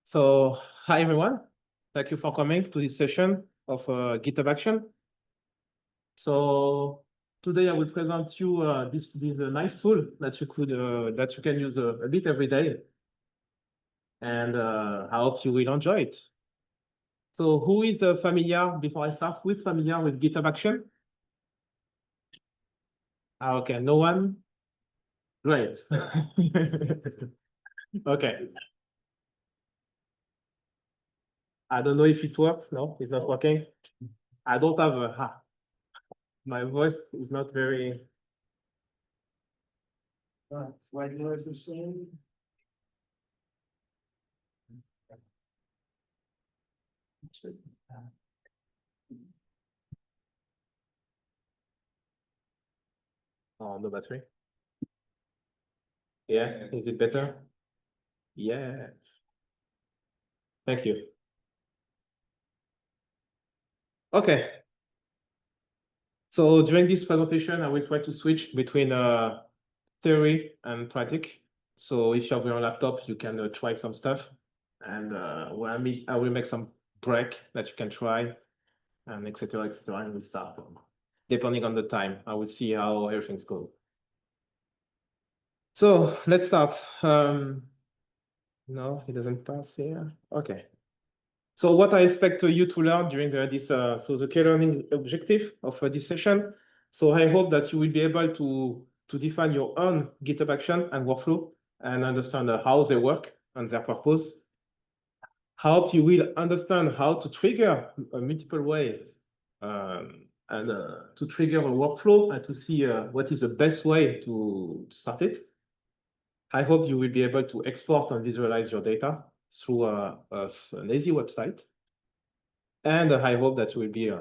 So, hi everyone. Thank you for coming to this session of GitHub Action. So today I will present you this nice tool that you can use a bit every day, and I hope you will enjoy it. So, who is familiar? Before I start, who is familiar with GitHub Action? Okay, no one. Great. Okay. I don't know if it works. No, it's not working. I don't have a. My voice is not very. White noise machine. Oh, no battery. Yeah, is it better? Yeah. Thank you. Okay. So during this presentation, I will try to switch between theory and practice. So if you have your laptop, you can try some stuff. And I will make some break that you can try, and etc. etc. And we'll start. Depending on the time, I will see how everything's going. So let's start. No, it doesn't pass here. Okay. So what I expect you to learn during this, so the key learning objective of this session. So I hope that you will be able to define your own GitHub action and workflow and understand how they work and their purpose. I hope you will understand how to trigger a multiple way and to trigger a workflow and to see what is the best way to start it. I hope you will be able to export and visualize your data through an easy website. And I hope that you will be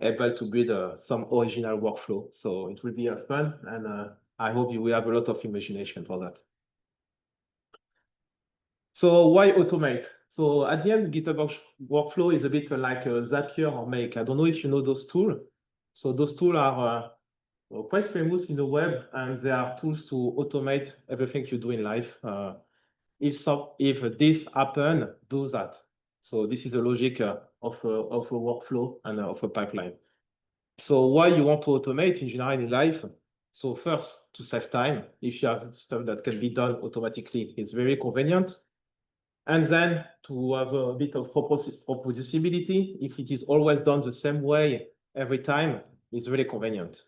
able to build some original workflow. So it will be fun, and I hope you will have a lot of imagination for that. So why automate? So at the end, GitHub workflow is a bit like Zapier or Make. I don't know if you know those tools. So those tools are quite famous in the web, and they are tools to automate everything you do in life. If this happen, do that. So this is a logic of a workflow and of a pipeline. So why you want to automate in general in life? So first, to save time. If you have stuff that can be done automatically, it's very convenient. And then to have a bit of reproducibility. If it is always done the same way every time, it's really convenient.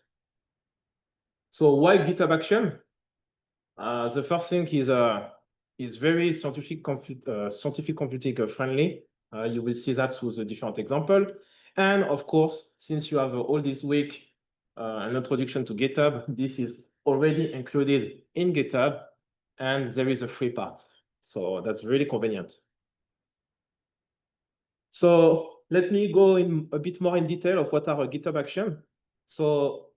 So why GitHub Action? The first thing is very scientific computing friendly. You will see that through the different example. And of course, since you have all this week an introduction to GitHub, this is already included in GitHub, and there is a free part. So that's really convenient. So let me go in a bit more in detail of what are GitHub Action. So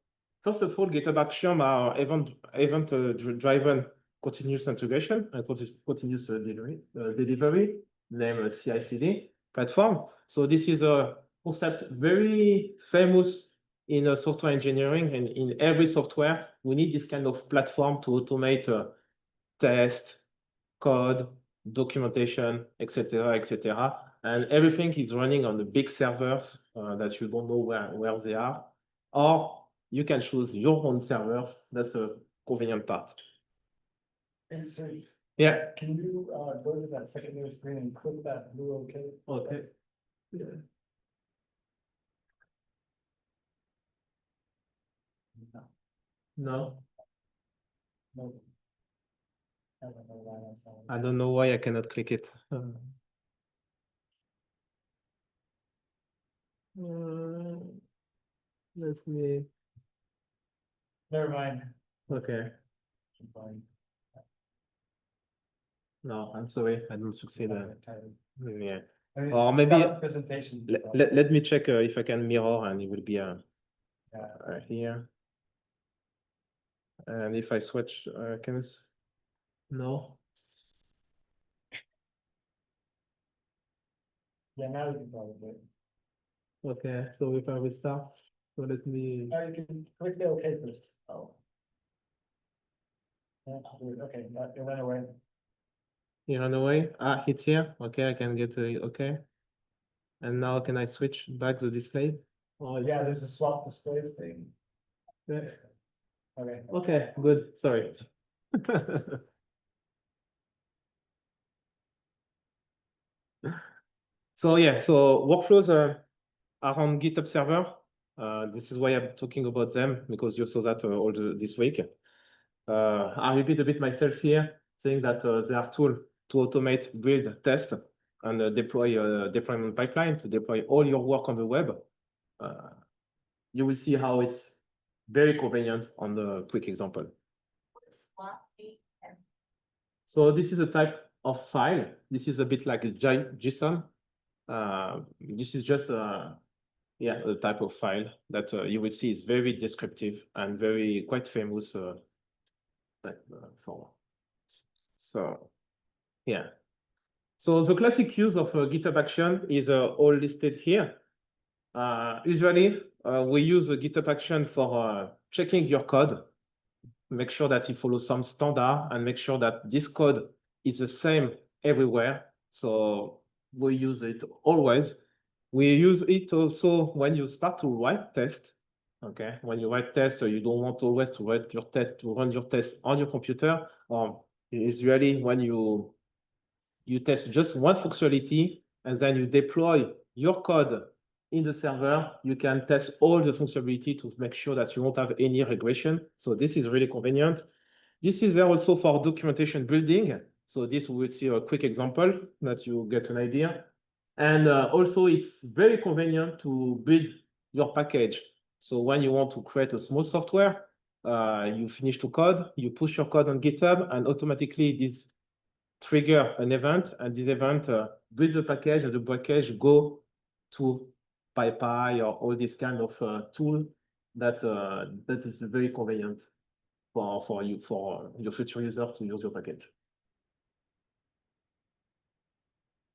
first of all, GitHub Action are event-driven continuous integration and continuous delivery, named CI/CD platform. So this is a concept very famous in software engineering, and in every software, we need this kind of platform to automate test, code, documentation, etc., etc. And everything is running on the big servers that you don't know where they are, or you can choose your own servers. That's a convenient part. Sorry. Yeah. Can you go to that secondary screen and click that blue OK? Okay. Yeah. No. No. I don't know why that's not. I don't know why I cannot click it. Let me. Never mind. Okay. No, I'm sorry, I don't succeed. Yeah. Or maybe presentation. Let me check if I can mirror, and it will be here. And if I switch, can it? No. Yeah, now you can probably do it. Okay, so if I restart, so let me. You can click the OK first. Oh. Yeah, okay, it went away. You run away. Ah, it's here. Okay, I can get okay. And now can I switch back the display? Oh, yeah, there's a swap displays thing. Yeah. Okay. Okay, good. Sorry. So yeah, so workflows are on GitHub server. This is why I'm talking about them, because you saw that this week. I repeat a bit myself here, saying that there are tools to automate, build, test, and deploy deployment pipeline to deploy all your work on the web. You will see how it's very convenient on the quick example. So this is a type of file. This is a bit like a JSON. This is just a type of file that you will see is very descriptive and very quite famous for. So yeah. So the classic use of GitHub Action is all listed here. Usually, we use a GitHub Action for checking your code, make sure that it follows some standard, and make sure that this code is the same everywhere. So we use it always. We use it also when you start to write tests. Okay, when you write tests, so you don't want always to write your test to run your tests on your computer. Usually when you test just one functionality and then you deploy your code in the server, you can test all the functionality to make sure that you won't have any regression. So this is really convenient. This is there also for documentation building. So this we will see a quick example that you get an idea. And also it's very convenient to build your package. So when you want to create a small software, you finish to code, you push your code on GitHub, and automatically this trigger an event, and this event build the package, and the package go to PyPy or all this kind of tool that that is very convenient for your future user to use your package.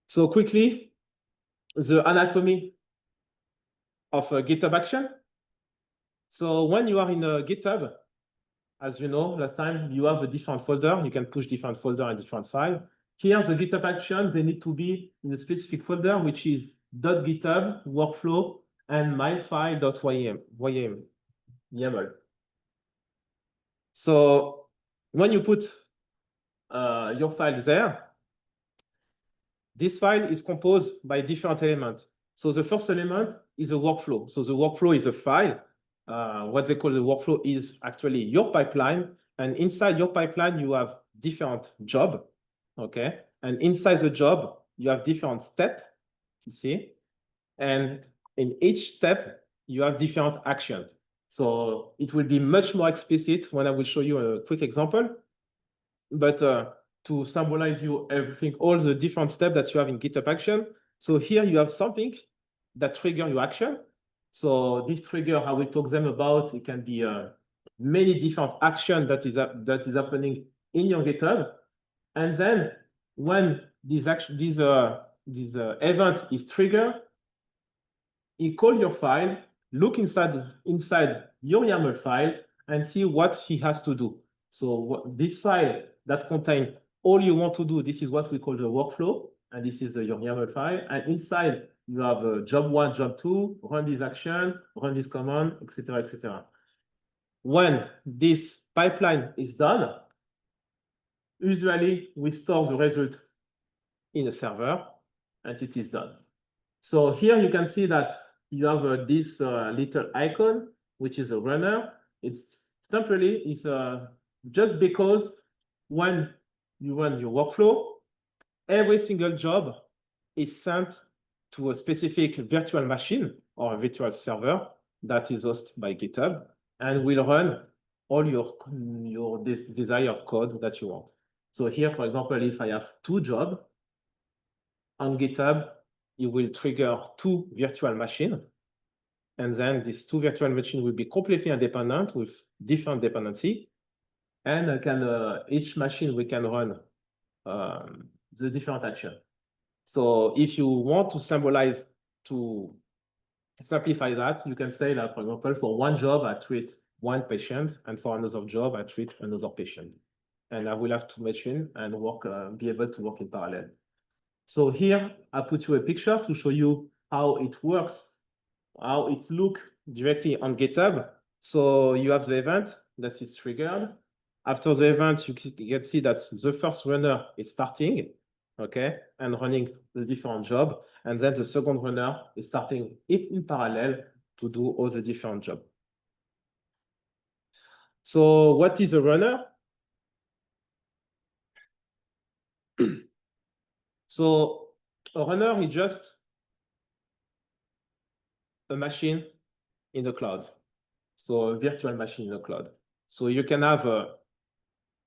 So quickly, the anatomy of GitHub Action. So when you are in GitHub, as you know, last time you have a different folder. You can push different folder and different file. Here, the GitHub Action, they need to be in a specific folder, which is .github, workflow, and myfile.yml. So when you put your file there, this file is composed by different elements. So the first element is a workflow. So the workflow is a file. What they call the workflow is actually your pipeline. And inside your pipeline, you have different jobs. Okay. And inside the job, you have different steps, you see. And in each step, you have different actions. So it will be much more explicit when I will show you a quick example. But to symbolize you everything, all the different steps that you have in GitHub Action. So here you have something that trigger your action. So this trigger, I will talk them about, it can be many different actions that is happening in your GitHub. And then when this event is triggered, you call your file, look inside your YAML file, and see what he has to do. So this file that contains all you want to do, this is what we call the workflow, and this is your YAML file. And inside, you have job 1, job 2, run this action, run this command, etc., etc. When this pipeline is done, usually we store the result in a server, and it is done. So here you can see that you have this little icon, which is a runner. It's temporarily, it's just because when you run your workflow, every single job is sent to a specific virtual machine or a virtual server that is hosted by GitHub and will run all your desired code that you want. So here, for example, if I have 2 jobs on GitHub, you will trigger 2 virtual machines. And then these 2 virtual machines will be completely independent with different dependency. And each machine, we can run the different action. So if you want to symbolize, to simplify that, you can say that, for example, for one job, I treat one patient, and for another job, I treat another patient. and I will have two machines and be able to work in parallel. So here I put you a picture to show you how it works, how it looks directly on GitHub. So you have the event that is triggered. After the event, you can see that the first runner is starting, okay, and running the different job. And then the second runner is starting in parallel to do all the different jobs. So what is a runner? So a runner is just a machine in the cloud. So a virtual machine in the cloud. So you can have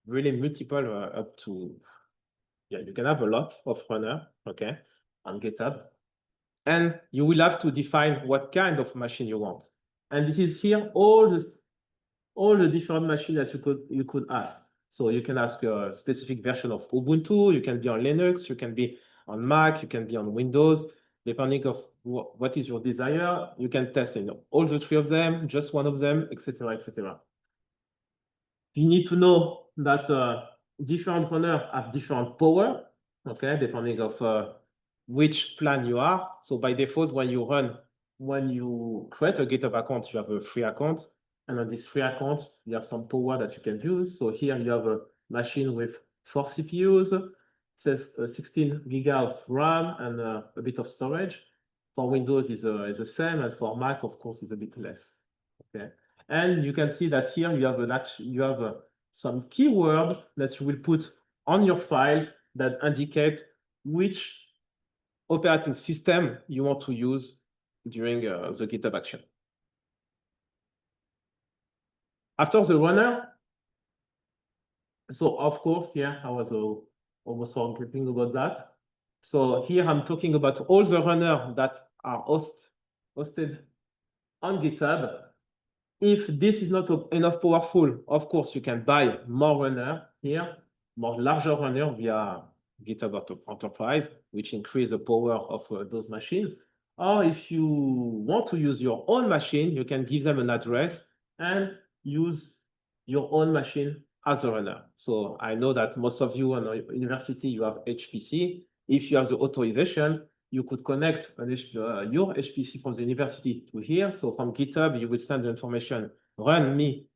really multiple up to, yeah, you can have a lot of runner, okay, on GitHub. And you will have to define what kind of machine you want. And this is here all the different machines that you could ask. So you can ask a specific version of Ubuntu, you can be on Linux, you can be on Mac, you can be on Windows, depending of what is your desire. You can test all the three of them, just one of them, etc., etc. You need to know that different runners have different power, okay, depending of which plan you are. So by default, when you create a GitHub account, you have a free account. And on this free account, you have some power that you can use. So here you have a machine with 4 CPUs, says 16 giga of RAM and a bit of storage. For Windows is the same, and for Mac, of course, is a bit less. Okay, and you can see that here you have some keyword that you will put on your file that indicate which operating system you want to use during the GitHub action. After the runner, so of course, yeah, I was almost forgetting about that. So here I'm talking about all the runners that are hosted on GitHub. If this is not enough powerful, of course, you can buy more runner here, more larger runner via GitHub Enterprise, which increase the power of those machines. Or if you want to use your own machine, you can give them an address and use your own machine as a runner. So I know that most of you on university, you have HPC. If you have the authorization, you could connect your HPC from the university to here. So from GitHub, you will send the information, run me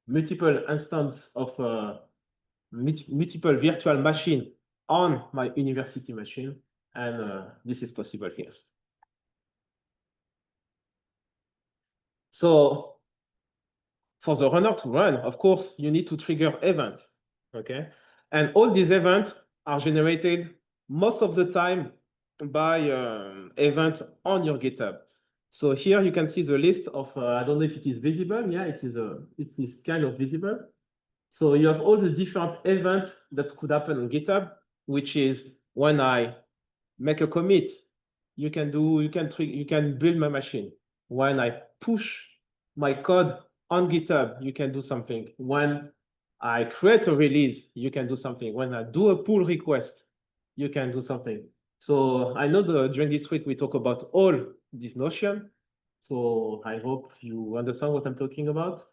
multiple instances of multiple virtual machine on my university machine. And this is possible here. So for the runner to run, of course, you need to trigger events, okay? And all these events are generated most of the time by event on your GitHub. So here you can see the list of, I don't know if it is visible. Yeah, it is kind of visible. So you have all the different events that could happen on GitHub, which is when I make a commit, you can build my machine. When I push my code on GitHub, you can do something. When I create a release, you can do something. When I do a pull request, you can do something. So I know during this week, we talk about all this notion. So I hope you understand what I'm talking about.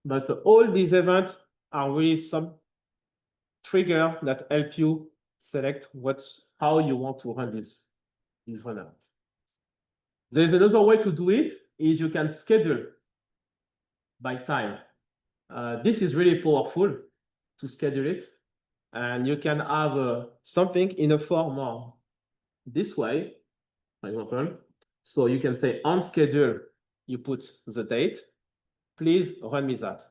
But all these events are really some trigger that help you select how you want to run this runner. There's another way to do it, is you can schedule by time. This is really powerful to schedule it. And you can have something in a form of this way, for example. So you can say on schedule, you put the date, please run me that.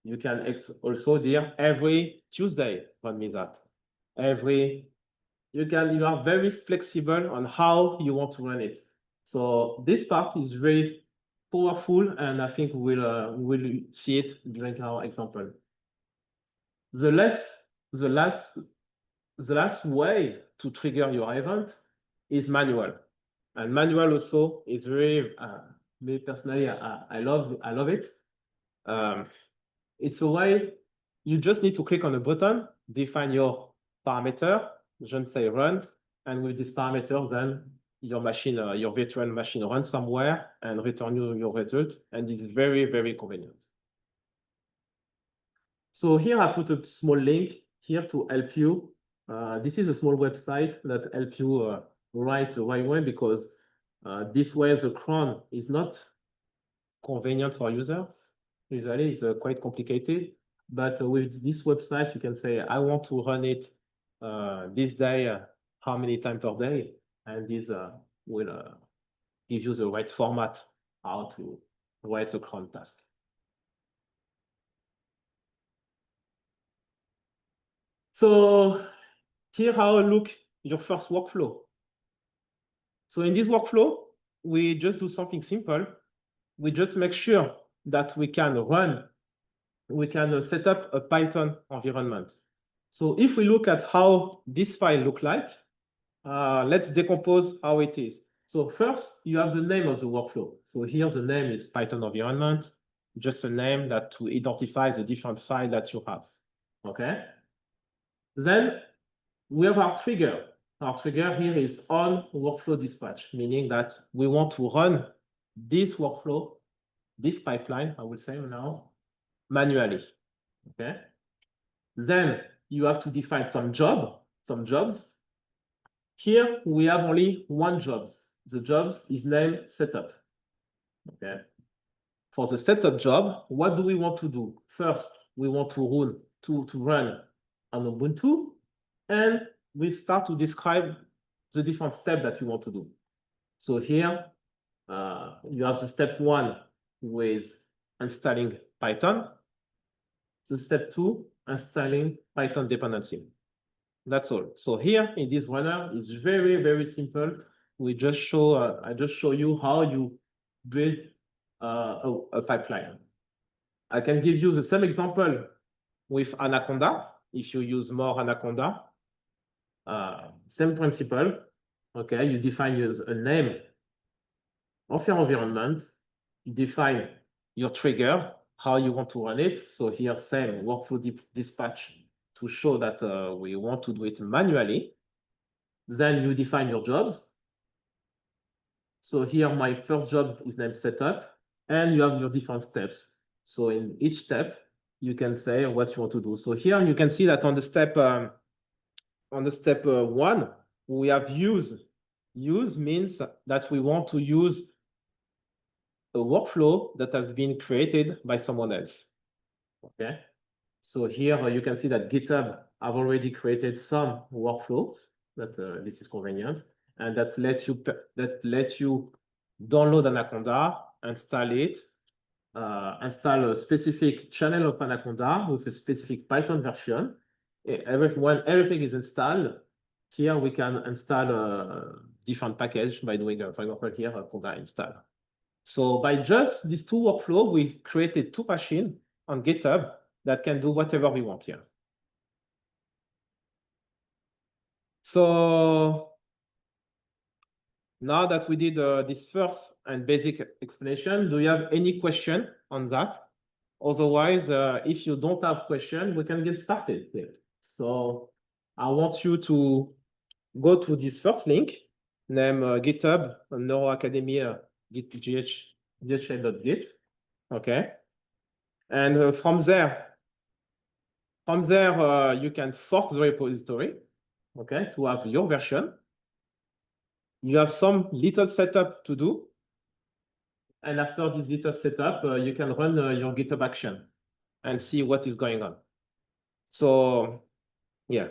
You can also dire every Tuesday, run me that. You are very flexible on how you want to run it. So this part is very powerful, and I think we'll see it during our example. The last way to trigger your event is manual, and manual also is very. Me personally, I love it. It's a way you just need to click on a button, define your parameter, just say run, and with this parameter, then your machine, your virtual machine runs somewhere and return you your result, and it's very, very convenient. So here I put a small link here to help you. This is a small website that helps you write the right way, because this way the cron is not convenient for users. Usually it's quite complicated, but with this website you can say, I want to run it this day, how many times per day, and this will give you the right format how to write the cron task. So here how look your first workflow. So in this workflow, we just do something simple. We just make sure that we can set up a Python environment. So if we look at how this file looks like, let's decompose how it is. So first, you have the name of the workflow. So here the name is Python environment, just a name that to identify the different file that you have. Okay. Then we have our trigger. Our trigger here is on workflow dispatch, meaning that we want to run this workflow, this pipeline, I will say now, manually. Okay. Then you have to define some jobs. Here we have only one job. The job is named setup. Okay. For the setup job, what do we want to do? First, we want to run on Ubuntu, and we start to describe the different steps that you want to do. So here, you have the step 1 with installing Python. The step 2, installing Python dependency. That's all. So here in this runner is very, very simple. We just show, I just show you how you build a pipeline. I can give you the same example with Anaconda. If you use more Anaconda, same principle. Okay, you define a name of your environment. You define your trigger, how you want to run it. So here, same workflow dispatch to show that we want to do it manually. Then you define your jobs. So here, my first job is named setup, and you have your different steps. So in each step, you can say what you want to do. So here you can see that on the step 1, we have use. Use means that we want to use a workflow that has been created by someone else. Okay. So here you can see that GitHub have already created some workflows that this is convenient, and that let you download Anaconda, install it, install a specific channel of Anaconda with a specific Python version. When everything is installed, here we can install a different package by doing, for example, here Anaconda install. So by just these 2 workflows, we created 2 machines on GitHub that can do whatever we want here. So now that we did this first and basic explanation, do you have any question on that? Otherwise, if you don't have question, we can get started here. So I want you to go to this first link, named GitHub, NeuroHackademy, gh.git. Okay. And from there, you can fork the repository, okay, to have your version. You have some little setup to do. And after this little setup, you can run your GitHub action and see what is going on. So, yeah.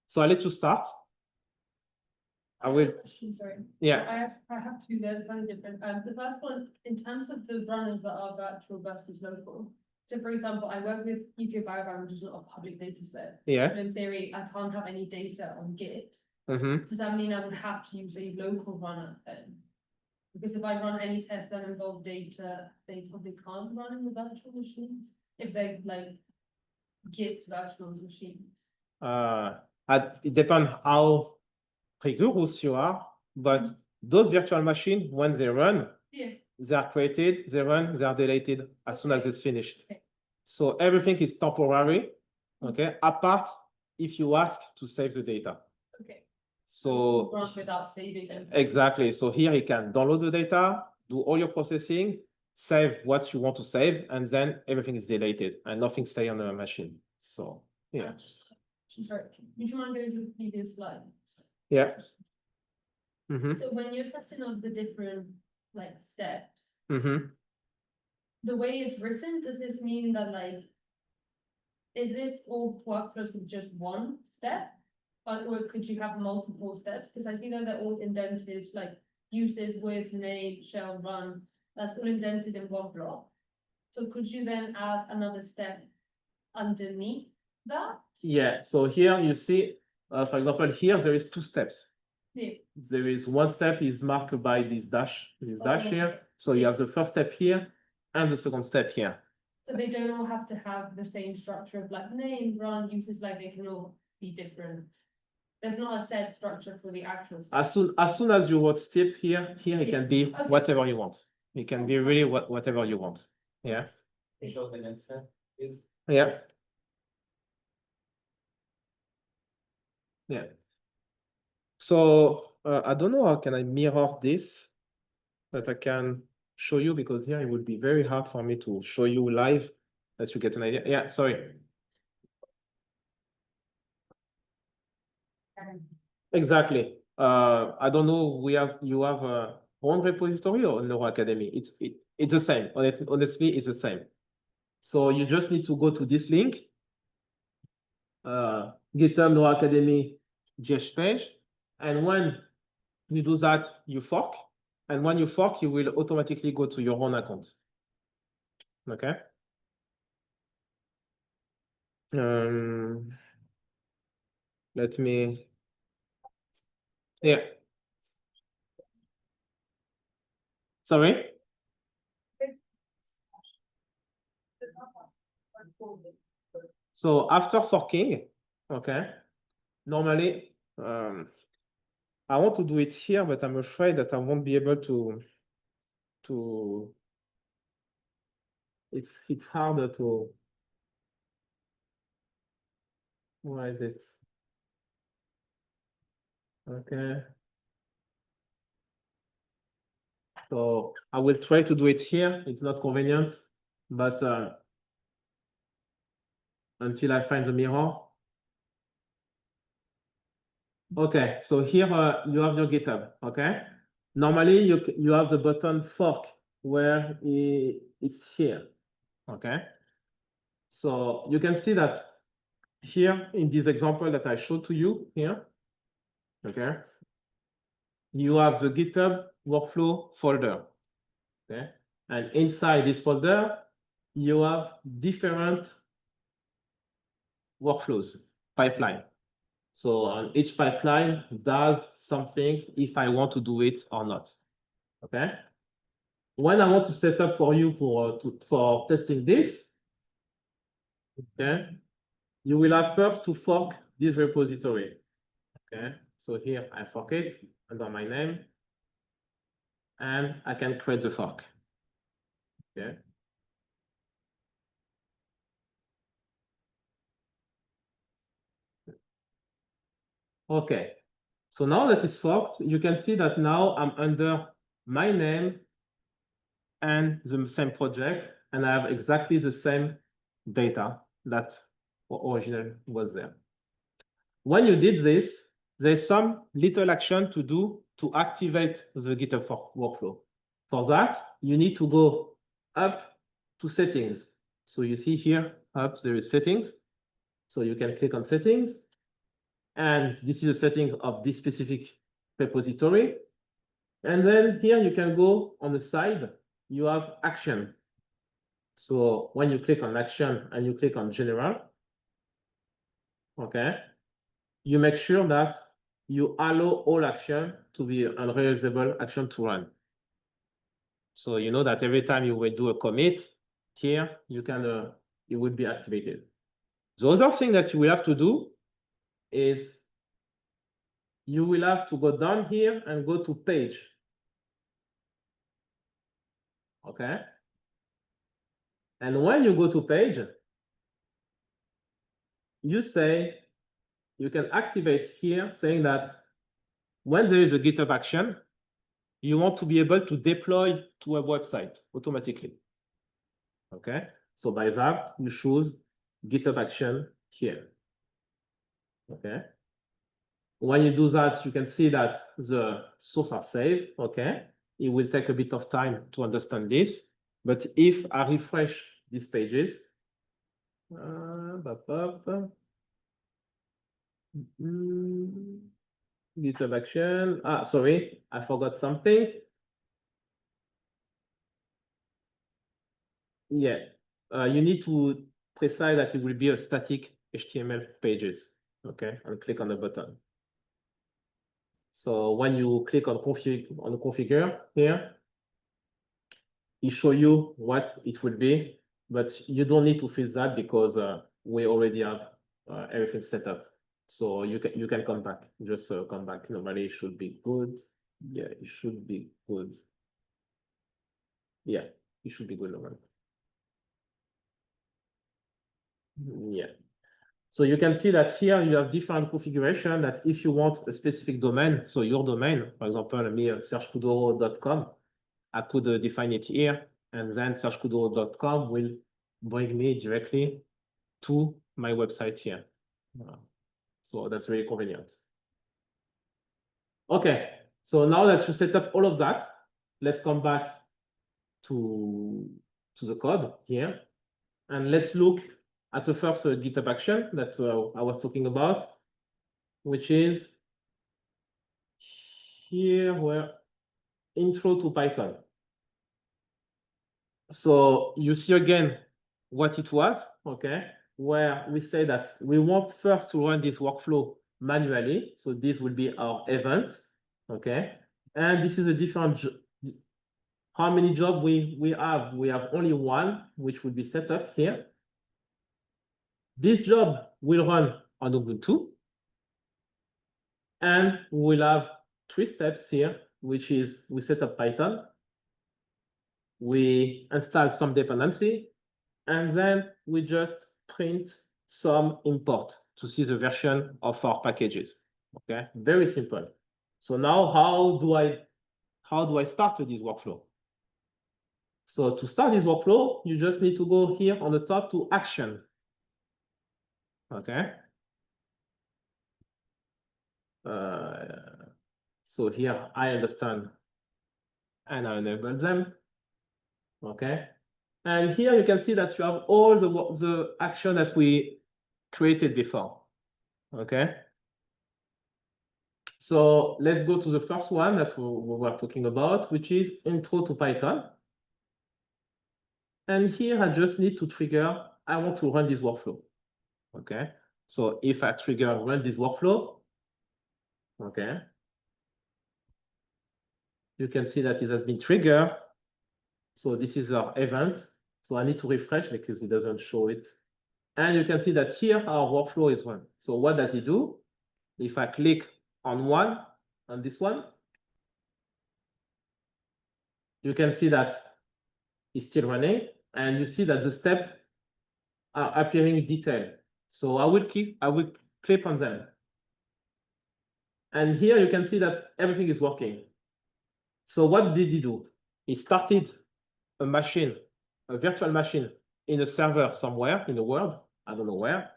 So I'll let you start. I will. Sorry. Yeah. I have 2. They're slightly different. The first one, in terms of the runners that are virtual versus local. So, for example, I work with EcoBiogram, which is not a public data set. Yeah. So in theory, I can't have any data on Git. Mm-hmm. Does that mean I would have to use a local runner then? Because if I run any tests that involve data, they probably can't run in the virtual machines if they like Git's virtual machines. It depends how rigorous you are, but those virtual machines, when they run, they are created, they run, they are deleted as soon as it's finished. Okay. So everything is temporary, okay, apart if you ask to save the data. Okay. So run without saving them. Exactly. So here you can download the data, do all your processing, save what you want to save, and then everything is deleted and nothing stays on the machine. So yeah. Sorry, would you mind going to the previous slide? Yeah. So when you're setting up the different like steps, Mm-hmm. the way it's written, does this mean that like, is this all workflows with just one step? Or could you have multiple steps? Because I see that they're all indented, like uses with name, shell, run, that's all indented in one block. So could you then add another step underneath that? Yeah, so here you see, for example, here there is 2 steps. Yeah. There is one step is marked by this dash here. So you have the first step here and the second step here. So they don't all have to have the same structure of like name, run, uses, like they can all be different. There's not a set structure for the actual step. As soon as you wrote step here it can be Okay. whatever you want. It can be really whatever you want. Yeah. Show the next step is. Yeah. Yeah. So I don't know how can I mirror this that I can show you, because here it would be very hard for me to show you live that you get an idea. Yeah, sorry. Exactly. I don't know. You have a own repository or NeuroHackademy? It's the same. Honestly, it's the same. So you just need to go to this link, GitHub NeuroHackademy GH page, and when you do that, you fork, and when you fork, you will automatically go to your own account. Okay. Let me. Yeah. Sorry. So after forking, okay, normally I want to do it here, but I'm afraid that I won't be able to it's harder to. Where is it? Okay. So I will try to do it here. It's not convenient, but until I find the mirror. Okay, so here you have your GitHub, okay? Normally you have the button fork where it's here, okay? So you can see that here in this example that I showed to you here, okay? You have the GitHub workflow folder, okay? And inside this folder, you have different workflows, pipeline. So each pipeline does something if I want to do it or not, okay? When I want to set up for you for testing this, okay, you will have first to fork this repository, okay? So here I fork it under my name, and I can create the fork, okay? Okay, so now that it's forked, you can see that now I'm under my name and the same project, and I have exactly the same data that originally was there. When you did this, there's some little action to do to activate the GitHub workflow. For that, you need to go up to settings. So you see here, up there is settings. So you can click on settings. And this is a setting of this specific repository. And then here you can go on the side, you have action. So when you click on action and you click on general, okay, you make sure that you allow all action to be unreusable action to run. So you know that every time you will do a commit here, you can it will be activated. The other thing that you will have to do is you will have to go down here and go to page. Okay. And when you go to page, you say you can activate here saying that when there is a GitHub action, you want to be able to deploy to a website automatically. Okay, so by that, you choose GitHub action here. Okay. When you do that, you can see that the source are saved. Okay. It will take a bit of time to understand this. But if I refresh these pages, GitHub action. Sorry, I forgot something. Yeah, you need to precise that it will be a static HTML pages. Okay, and click on the button. So when you click on configure here, it show you what it will be, but you don't need to fill that because we already have everything set up. So you can come back. Just come back. Normally it should be good. Yeah, it should be good. Yeah, it should be good normally. Yeah. So you can see that here you have different configuration that if you want a specific domain, so your domain, for example, me sergekoudoro.com, I could define it here, and then sergekoudoro.com will bring me directly to my website here. So that's very convenient. Okay, so now that you set up all of that, let's come back to the code here, and let's look at the first GitHub action that I was talking about, which is here where intro to Python. So you see again what it was, okay, where we say that we want first to run this workflow manually. So this will be our event, okay, and this is a different how many jobs we have. We have only one, which will be set up here. This job will run on Ubuntu, and we'll have 3 steps here, which is we set up Python, we install some dependency, and then we just print some import to see the version of our packages. Okay, very simple. So now how do I start this workflow? So to start this workflow, you just need to go here on the top to action. Okay. So here I understand and I enable them. Okay. And here you can see that you have all the action that we created before. Okay. So let's go to the first one that we were talking about, which is intro to Python. And here I just need to trigger, I want to run this workflow. Okay. So if I trigger run this workflow, okay, you can see that it has been triggered. So this is our event. So I need to refresh because it doesn't show it. And you can see that here our workflow is run. So what does it do? If I click on this one, you can see that it's still running, and you see that the steps are appearing in detail. So I will click on them. And here you can see that everything is working. So what did he do? He started a machine, a virtual machine in a server somewhere in the world, I don't know where.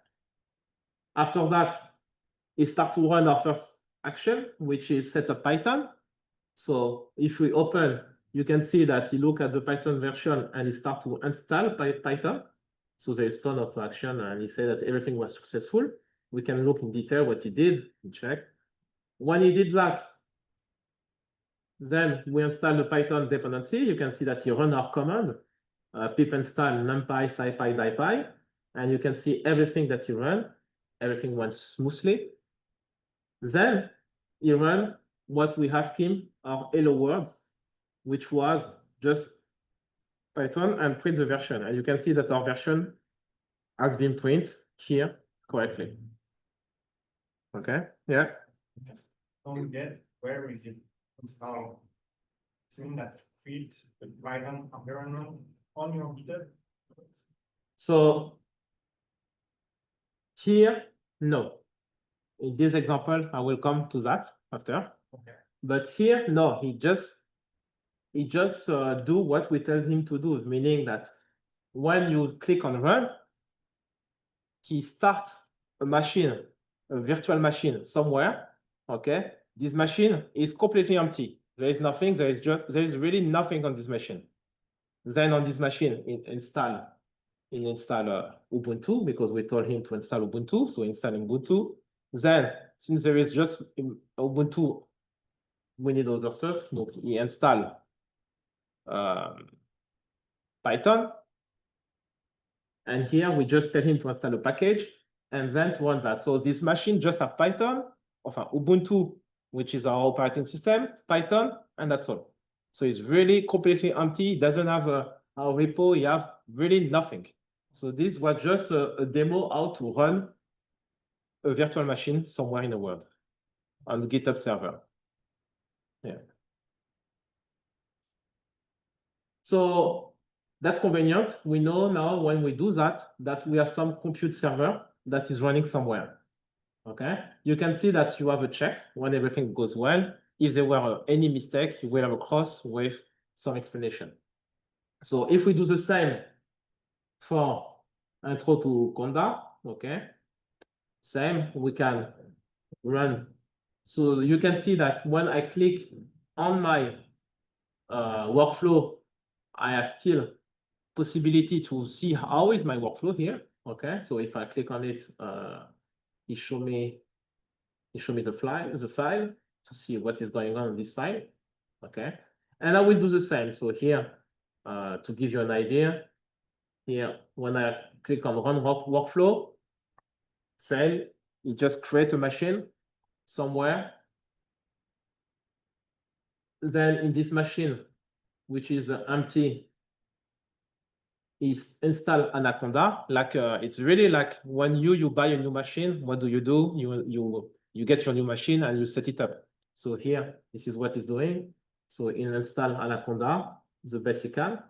After that, he started to run our first action, which is set up Python. So if we open, you can see that he look at the Python version and he start to install Python. So there is a ton of action, and he said that everything was successful. We can look in detail what he did and check. When he did that, then we install the Python dependency. You can see that he run our command, pip install numpy, scipy, dypy, and you can see everything that he ran. Everything went smoothly. Then he ran what we asked him, our hello world, which was just Python and print the version. And you can see that our version has been printed here correctly. Okay, yeah. Don't get where is it installed? Assuming that create the Python environment on your GitHub. So here, no. In this example, I will come to that after. Okay. But here, no, he just he just do what we tell him to do, meaning that when you click on run, he starts a machine, a virtual machine somewhere. Okay, this machine is completely empty. There is nothing. There is really nothing on this machine. Then on this machine, install Ubuntu, because we told him to install Ubuntu. So install Ubuntu. Then, since there is just Ubuntu, we need other stuff. So he install Python. And here we just tell him to install a package and then to run that. So this machine just have Python, or Ubuntu, which is our operating system, Python, and that's all. So it's really completely empty. It doesn't have a repo. You have really nothing. So this was just a demo how to run a virtual machine somewhere in the world on the GitHub server. Yeah. So that's convenient. We know now when we do that we have some compute server that is running somewhere. Okay, you can see that you have a check when everything goes well. If there were any mistake, you will have a cross with some explanation. So if we do the same for intro to Conda, okay, same, we can run. So you can see that when I click on my workflow, I have still possibility to see how is my workflow here. Okay, so if I click on it, it show me the file to see what is going on this file. Okay, and I will do the same. So here, to give you an idea, here when I click on run workflow, same, you just create a machine somewhere. Then in this machine, which is empty, is install Anaconda. Like it's really like when you buy a new machine, what do? You get your new machine and you set it up. So here, this is what it's doing. So in install Anaconda, the basic app.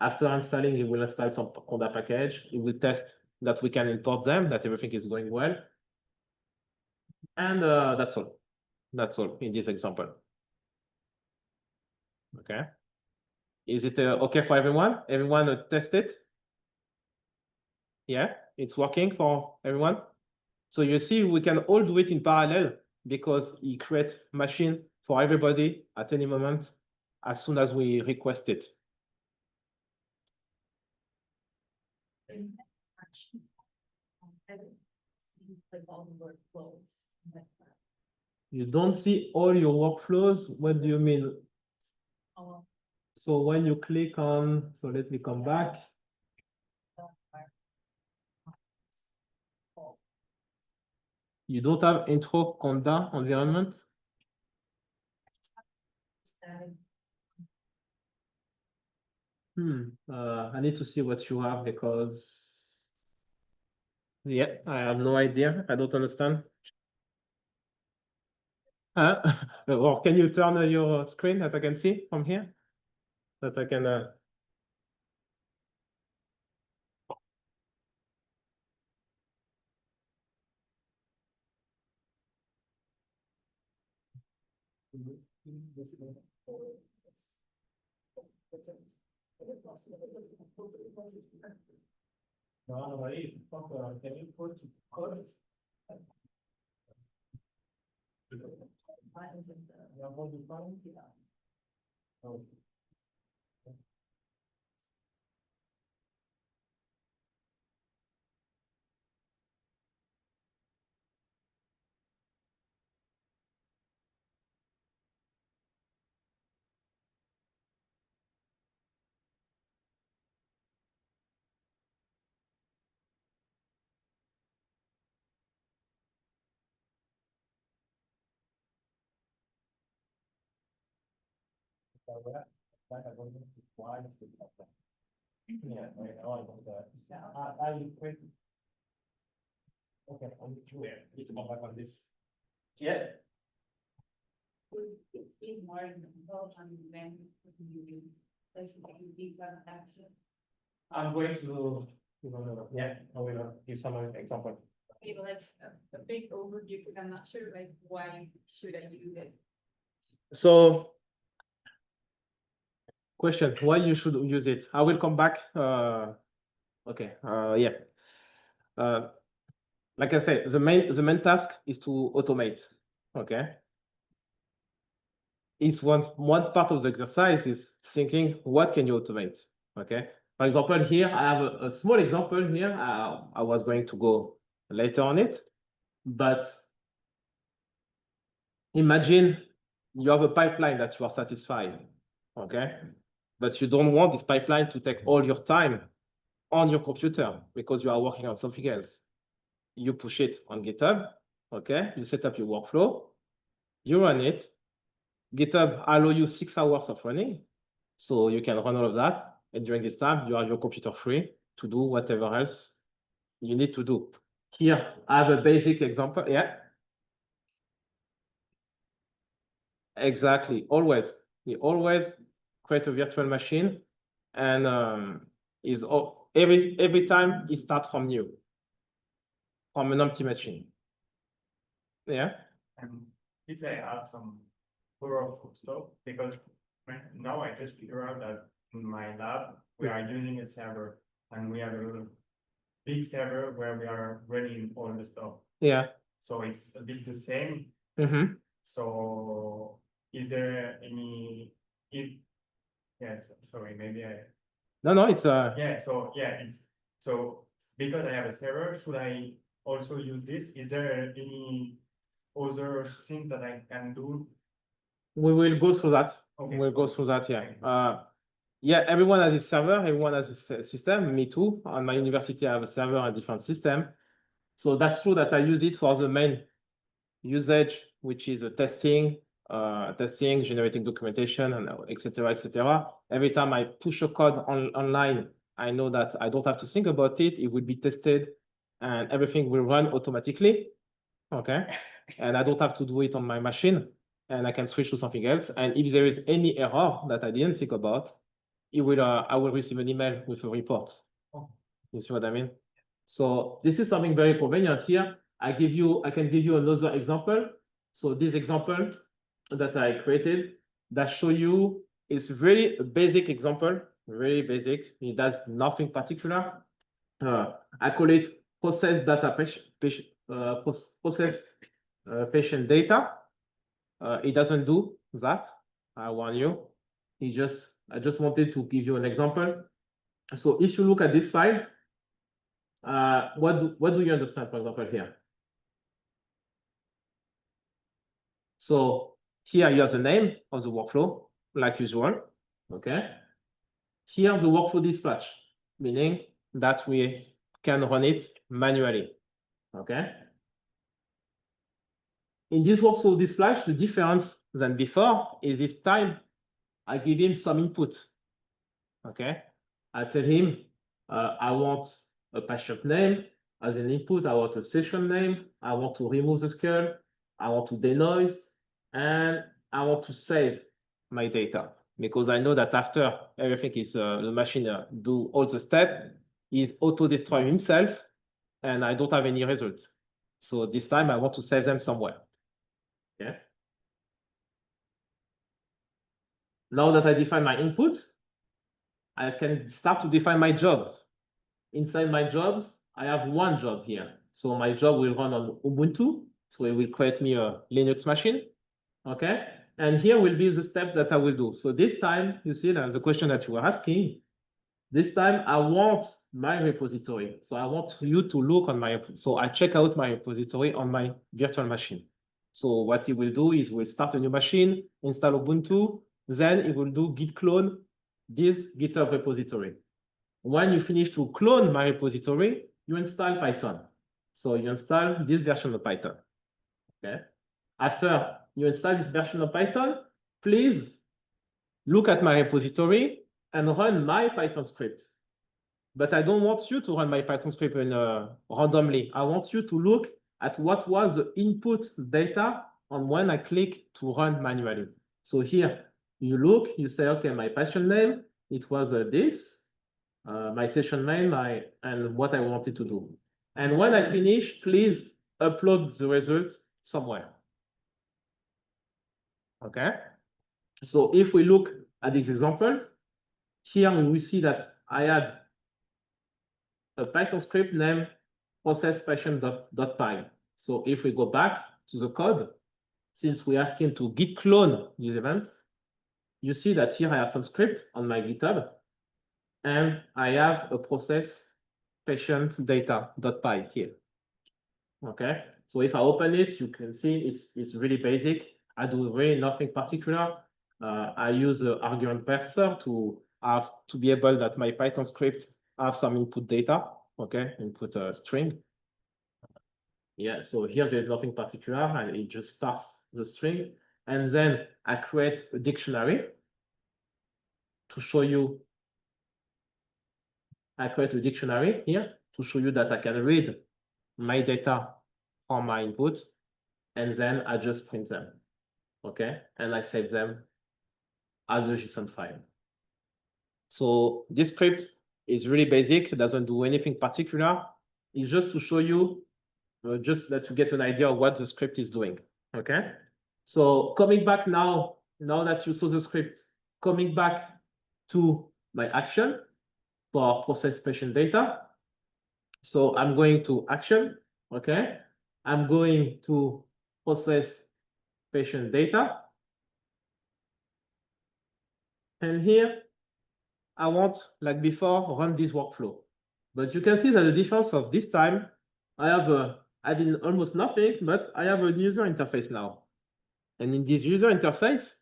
After installing, it will install some Conda package. It will test that we can import them, that everything is going well. And that's all. That's all in this example. Okay. Is it okay for everyone? Everyone test it? Yeah, it's working for everyone. So you see, we can all do it in parallel because he creates machine for everybody at any moment as soon as we request it. You don't see all your workflows? What do you mean? So when you click on, so let me come back. You don't have intro Conda environment? I need to see what you have because, yeah, I have no idea. I don't understand. Or can you turn your screen that I can see from here? That I can. Can you put code? Yeah, I quit. Okay, I'm clear. Need to go back on this. Yeah. I'm going to, yeah, I will give some example. maybe like a big overview, because I'm not sure like why should I use it? So, question, why you should use it? I will come back. Okay, yeah. Like I said, the main task is to automate. Okay. It's one part of the exercise is thinking, what can you automate? Okay. For example, here I have a small example here. I was going to go later on it, but imagine you have a pipeline that you are satisfied. Okay. But you don't want this pipeline to take all your time on your computer because you are working on something else. You push it on GitHub. Okay. You set up your workflow. You run it. GitHub allow you 6 hours of running. So you can run all of that. And during this time, you have your computer free to do whatever else you need to do. Here, I have a basic example. Yeah. Exactly. Always. You always create a virtual machine and every time it starts from new, from an empty machine. Yeah. And did I add some powerful stuff? Because now I just figure out that in my lab, we are using a server and we have a big server where we are running all the stuff. Yeah. So it's a bit the same. Mm-hmm. So is there any, yeah, sorry, maybe I. No, it's Yeah, so yeah, so because I have a server, should I also use this? Is there any other thing that I can do? we will go through that. Okay. We'll go through that, yeah. Yeah, everyone has a server, everyone has a system. Me too. On my university, I have a server and a different system. So that's true that I use it for the main usage, which is testing, generating documentation, and et cetera, et cetera. Every time I push a code online, I know that I don't have to think about it. It will be tested and everything will run automatically. Okay. And I don't have to do it on my machine and I can switch to something else. And if there is any error that I didn't think about, I will receive an email with a report. You see what I mean? So this is something very convenient here. I can give you another example. So this example that I created that show you is really a basic example, very basic. It does nothing particular. I call it process data patient data. It doesn't do that. I warn you. I just wanted to give you an example. So if you look at this side, what do you understand, for example, here? So here you have the name of the workflow, like usual. Okay. Here the workflow dispatch, meaning that we can run it manually. Okay. In this workflow dispatch, the difference than before is this time I give him some input. Okay. I tell him I want a patient name as an input. I want a session name. I want to remove the skull. I want to denoise, and I want to save my data because I know that after everything is the machine do all the steps, is auto-destroy himself, and I don't have any results. So this time I want to save them somewhere. Okay. Now that I define my input, I can start to define my jobs. Inside my jobs, I have one job here. So my job will run on Ubuntu. So it will create me a Linux machine. Okay. And here will be the steps that I will do. So this time, you see that the question that you were asking, this time I want my repository. So I want you to look on my, so I check out my repository on my virtual machine. So what it will do is we'll start a new machine, install Ubuntu, then it will do git clone this GitHub repository. When you finish to clone my repository, you install Python. So you install this version of Python. Okay. After you install this version of Python, please look at my repository and run my Python script. But I don't want you to run my Python script randomly. I want you to look at what was the input data on when I click to run manually. So here you look, you say, okay, my patient name, it was this. My session name, and what I wanted to do. And when I finish, please upload the result somewhere. Okay. So if we look at this example, here we will see that I had a Python script named process_patient.py. So if we go back to the code, since we're asking to git clone this event, you see that here I have some script on my GitHub, and I have a process patient data.py here. Okay, so if I open it, you can see it's really basic. I do really nothing particular. I use the argument parser to be able that my Python script have some input data. Okay, input a string. Yeah, so here there's nothing particular, and it just parses the string, and then I create a dictionary to show you. I create a dictionary here to show you that I can read my data from my input, and then I just print them. Okay, and I save them as a JSON file. So this script is really basic. It doesn't do anything particular. It's just to show you, just that you get an idea of what the script is doing. Okay, so coming back now that you saw the script, coming back to my action for process patient data. So I'm going to action. Okay, I'm going to process patient data. And here, I want, like before, run this workflow. But you can see that the difference of this time, I did almost nothing, but I have a user interface now. And in this user interface,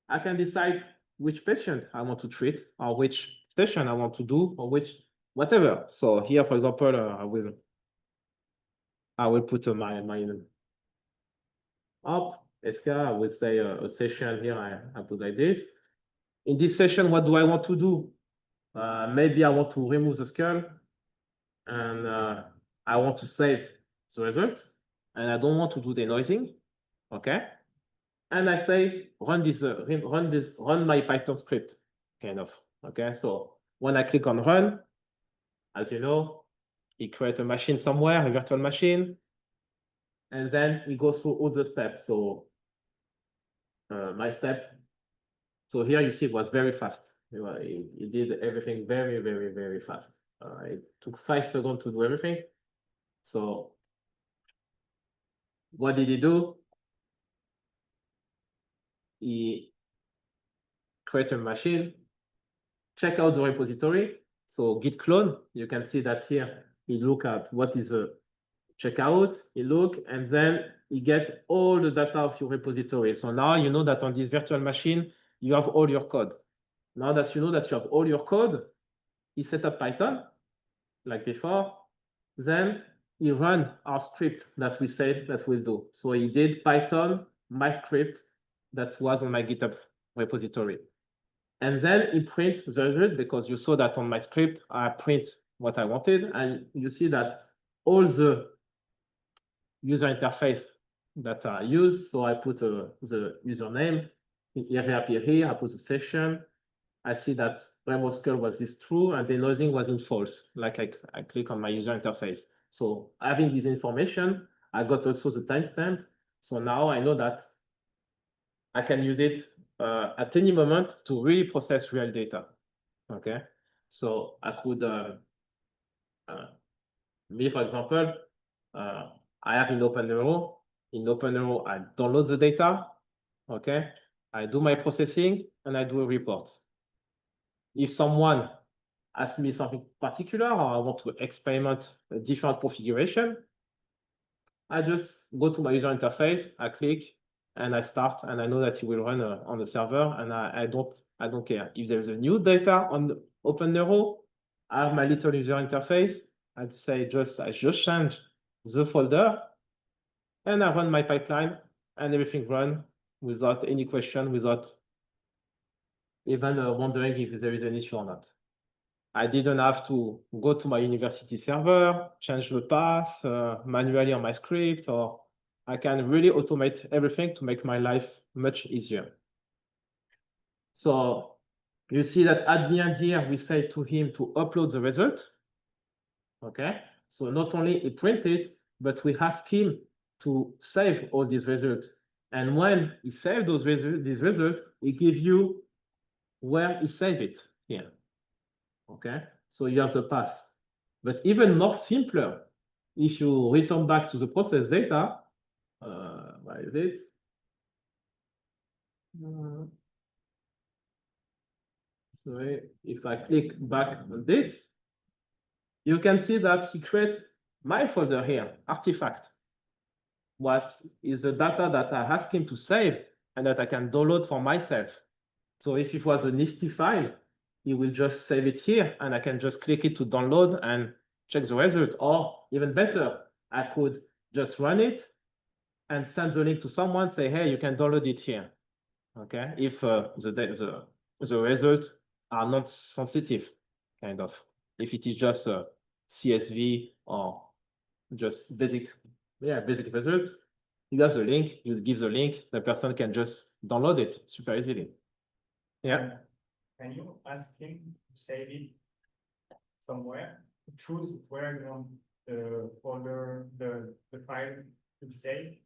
I can decide which patient I want to treat, or which session I want to do, or which whatever. So here, for example, I will put my up SK. I will say a session here. I put like this. In this session, what do I want to do? Maybe I want to remove the skull, and I want to save the result, and I don't want to do the noising. Okay, and I say run my Python script, kind of. Okay, so when I click on run, as you know, it creates a machine somewhere, a virtual machine, and then we go through all the steps. So my step. So here you see it was very fast. It did everything very, very, very fast. It took 5 seconds to do everything. So what did he do? He created a machine, check out the repository. So git clone, you can see that here, he look at what is a checkout, he look, and then he get all the data of your repository. So now you know that on this virtual machine, you have all your code. Now that you know that you have all your code, he set up Python, like before, then he ran our script that we said that we'll do. So he did Python, my script that was on my GitHub repository. And then he print the result, because you saw that on my script, I print what I wanted. And you see that all the user interface that I use, so I put the username, it reappear here, I put the session, I see that remote skull was this true and the noising was in false, like I click on my user interface. So having this information, I got also the timestamp. So now I know that I can use it at any moment to really process real data. Okay, so I could, me for example, I have in OpenNeuro. In OpenNeuro, I download the data. Okay, I do my processing and I do a report. If someone asks me something particular, or I want to experiment a different configuration, I just go to my user interface, I click, and I start, and I know that it will run on the server, and I don't care. If there is a new data on the OpenNeuro, I have my little user interface. I'd say I just change the folder, and I run my pipeline, and everything run without any question, without even wondering if there is an issue or not. I didn't have to go to my university server, change the path manually on my script, or I can really automate everything to make my life much easier. So you see that at the end here, we say to him to upload the result. Okay. So not only he print it, but we ask him to save all these results. And when he saves these results, he gives you where he saved it here. Okay, so you have the path. But even more simpler, if you return back to the process data, where is it? Sorry, if I click back on this, you can see that he creates my folder here, artifact. What is the data that I ask him to save and that I can download for myself. So if it was a Nifty file, he will just save it here and I can just click it to download and check the result. Or even better, I could just run it and send the link to someone, say, hey, you can download it here. Okay, if the results are not sensitive, kind of. If it is just a CSV or just basic result, you have the link, you give the link, the person can just download it super easily. Yeah. Can you ask him to save it somewhere? Choose where you want the folder, the file to be saved.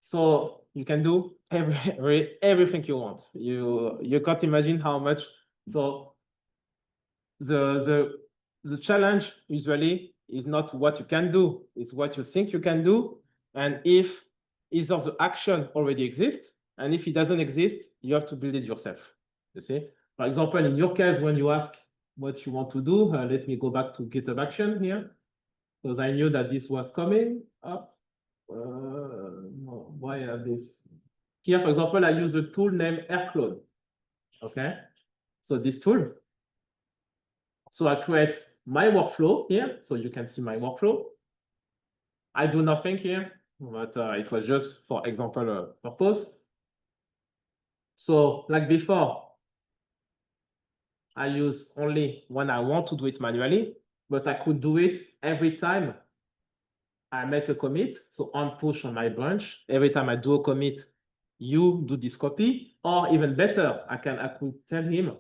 So you can do everything you want. You can't imagine how much. So the challenge usually is not what you can do, it's what you think you can do. And if either the action already exists, and if it doesn't exist, you have to build it yourself. You see, for example, in your case, when you ask what you want to do, let me go back to GitHub action here, because I knew that this was coming up. No, why have this? Here, for example, I use a tool named AirClone. Okay, so this tool. So I create my workflow here, so you can see my workflow. I do nothing here, but it was just for example purpose. So like before, I use only when I want to do it manually, but I could do it every time I make a commit. So on push on my branch, every time I do a commit, you do this copy, or even better, I could tell him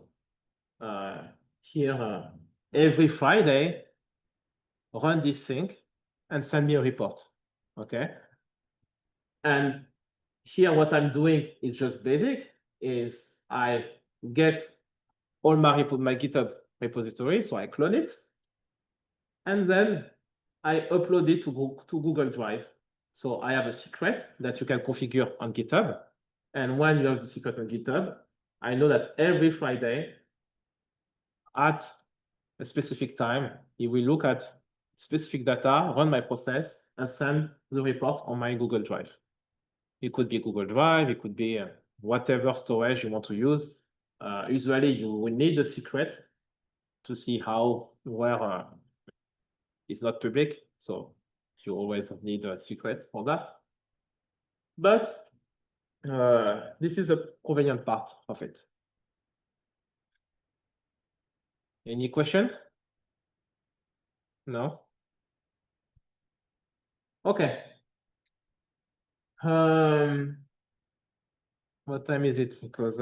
here every Friday, run this thing and send me a report. Okay. And here what I'm doing is just basic, is I get all my GitHub repository, so I clone it, and then I upload it to Google Drive. So I have a secret that you can configure on GitHub. And when you have the secret on GitHub, I know that every Friday at a specific time, it will look at specific data, run my process, and send the report on my Google Drive. It could be Google Drive, it could be whatever storage you want to use. Usually you will need a secret to see where it's not public. So you always need a secret for that. But this is a convenient part of it. Any question? No? Okay. What time is it? Because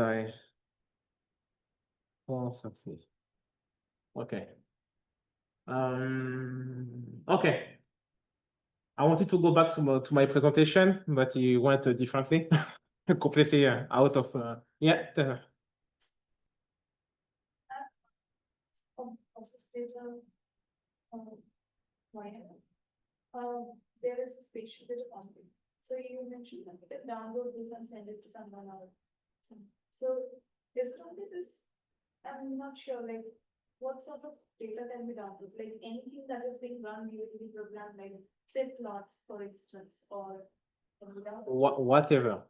something. Okay. Okay. I wanted to go back to my presentation, but it went differently, completely out of, yeah. There is a spatial bit of conflict. So you mentioned that you can download this and send it to someone else. So is it only this? I'm not sure, like, what sort of data can be downloaded? Like anything that is being run using the program, like set plots, for instance, or whatever.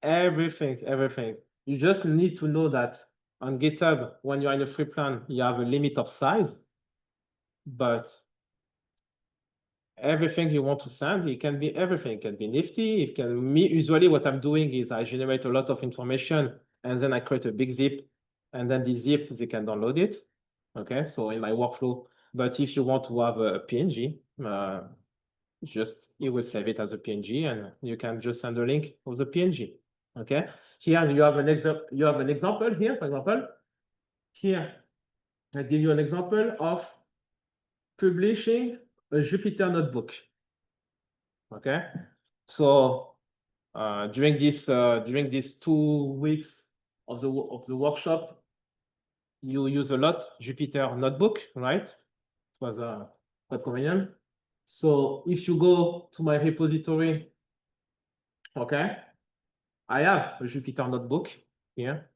Everything. You just need to know that on GitHub, when you're in a free plan, you have a limit of size, but everything you want to send, it can be everything. It can be nifty. It can me. Usually what I'm doing is I generate a lot of information and then I create a big zip, and then the zip, they can download it. Okay, so in my workflow. But if you want to have a PNG, you will save it as a PNG and you can just send a link of the PNG. Okay, here you have an example here, for example. Here I'll give you an example of publishing a Jupyter notebook. Okay, so during these 2 weeks of the workshop, you use a lot Jupyter notebook, right? It was quite convenient. So if you go to my repository, okay, I have a Jupyter notebook here.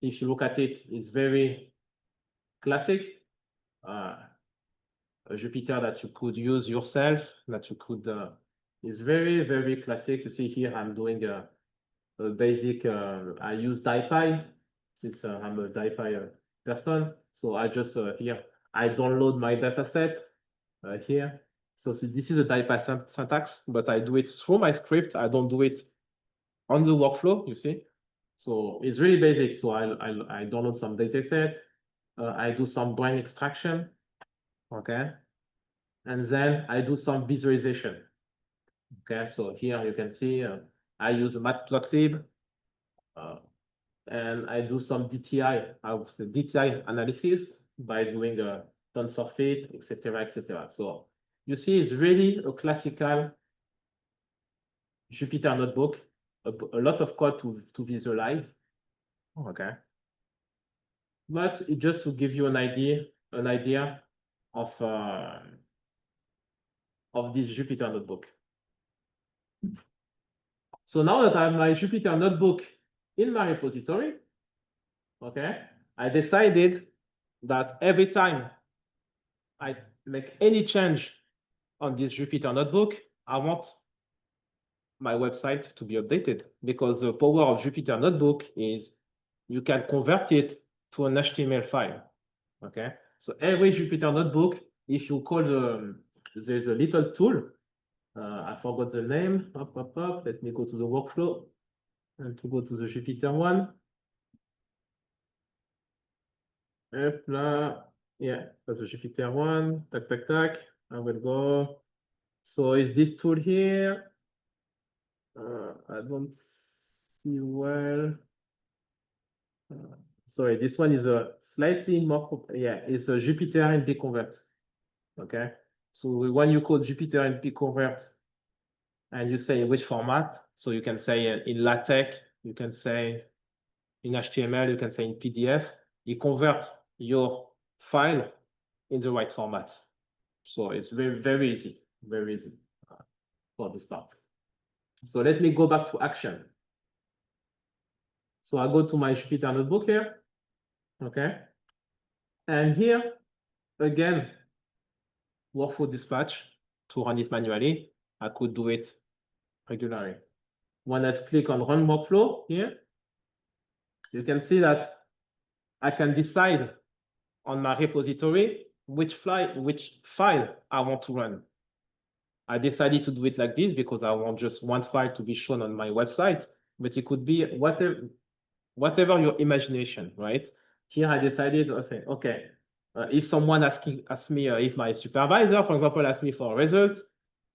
If you look at it, it's very classic. A Jupyter that you could use yourself, that you could, is very, very classic. You see here, I'm doing a basic, I use DyPy, since I'm a DyPy person. So I just, here, I download my dataset here. So this is a DyPy syntax, but I do it through my script. I don't do it on the workflow, you see. So it's really basic. So I download some dataset. I do some brain extraction, okay? And then I do some visualization. Okay, so here you can see I use Matplotlib, and I do some DTI, DTI analysis by doing a TensorFit, etc., etc. So you see, it's really a classical Jupyter notebook, a lot of code to visualize. Okay, but it just to give you an idea of this Jupyter notebook. So now that I have my Jupyter notebook in my repository, okay, I decided that every time I make any change on this Jupyter notebook, I want my website to be updated, because the power of Jupyter notebook is you can convert it to an HTML file. Okay, so every Jupyter notebook, if you call there's a little tool, I forgot the name. Let me go to the workflow and to go to the Jupyter one. Yeah, that's the Jupyter one. Tac. I will go. So is this tool here? I don't see well. Sorry, this one is a slightly more, yeah, it's a Jupyter NP convert. Okay, so when you code Jupyter NP convert and you say which format, so you can say in LaTeX, you can say in HTML, you can say in PDF, you convert your file in the right format. So it's very, very easy for this part. So let me go back to action. So I go to my Jupyter notebook here, okay? And here, again, workflow dispatch to run it manually. I could do it regularly. When I click on run workflow here, you can see that I can decide on my repository which file I want to run. I decided to do it like this because I want just one file to be shown on my website, but it could be whatever your imagination, right? Here I decided to say, okay, if someone asks me if my supervisor, for example, asks me for a result,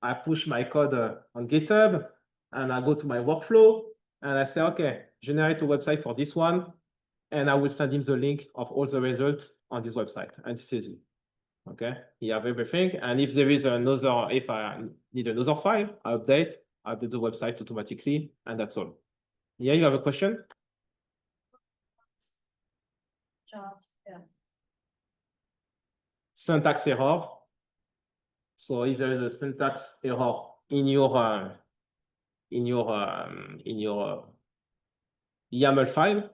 I push my code on GitHub and I go to my workflow and I say, okay, generate a website for this one, and I will send him the link of all the results on this website, and it's easy. Okay, you have everything. And if there is another, if I need another file, I update the website automatically, and that's all. Yeah, you have a question? Yeah. Syntax error. So if there is a syntax error in your YAML file,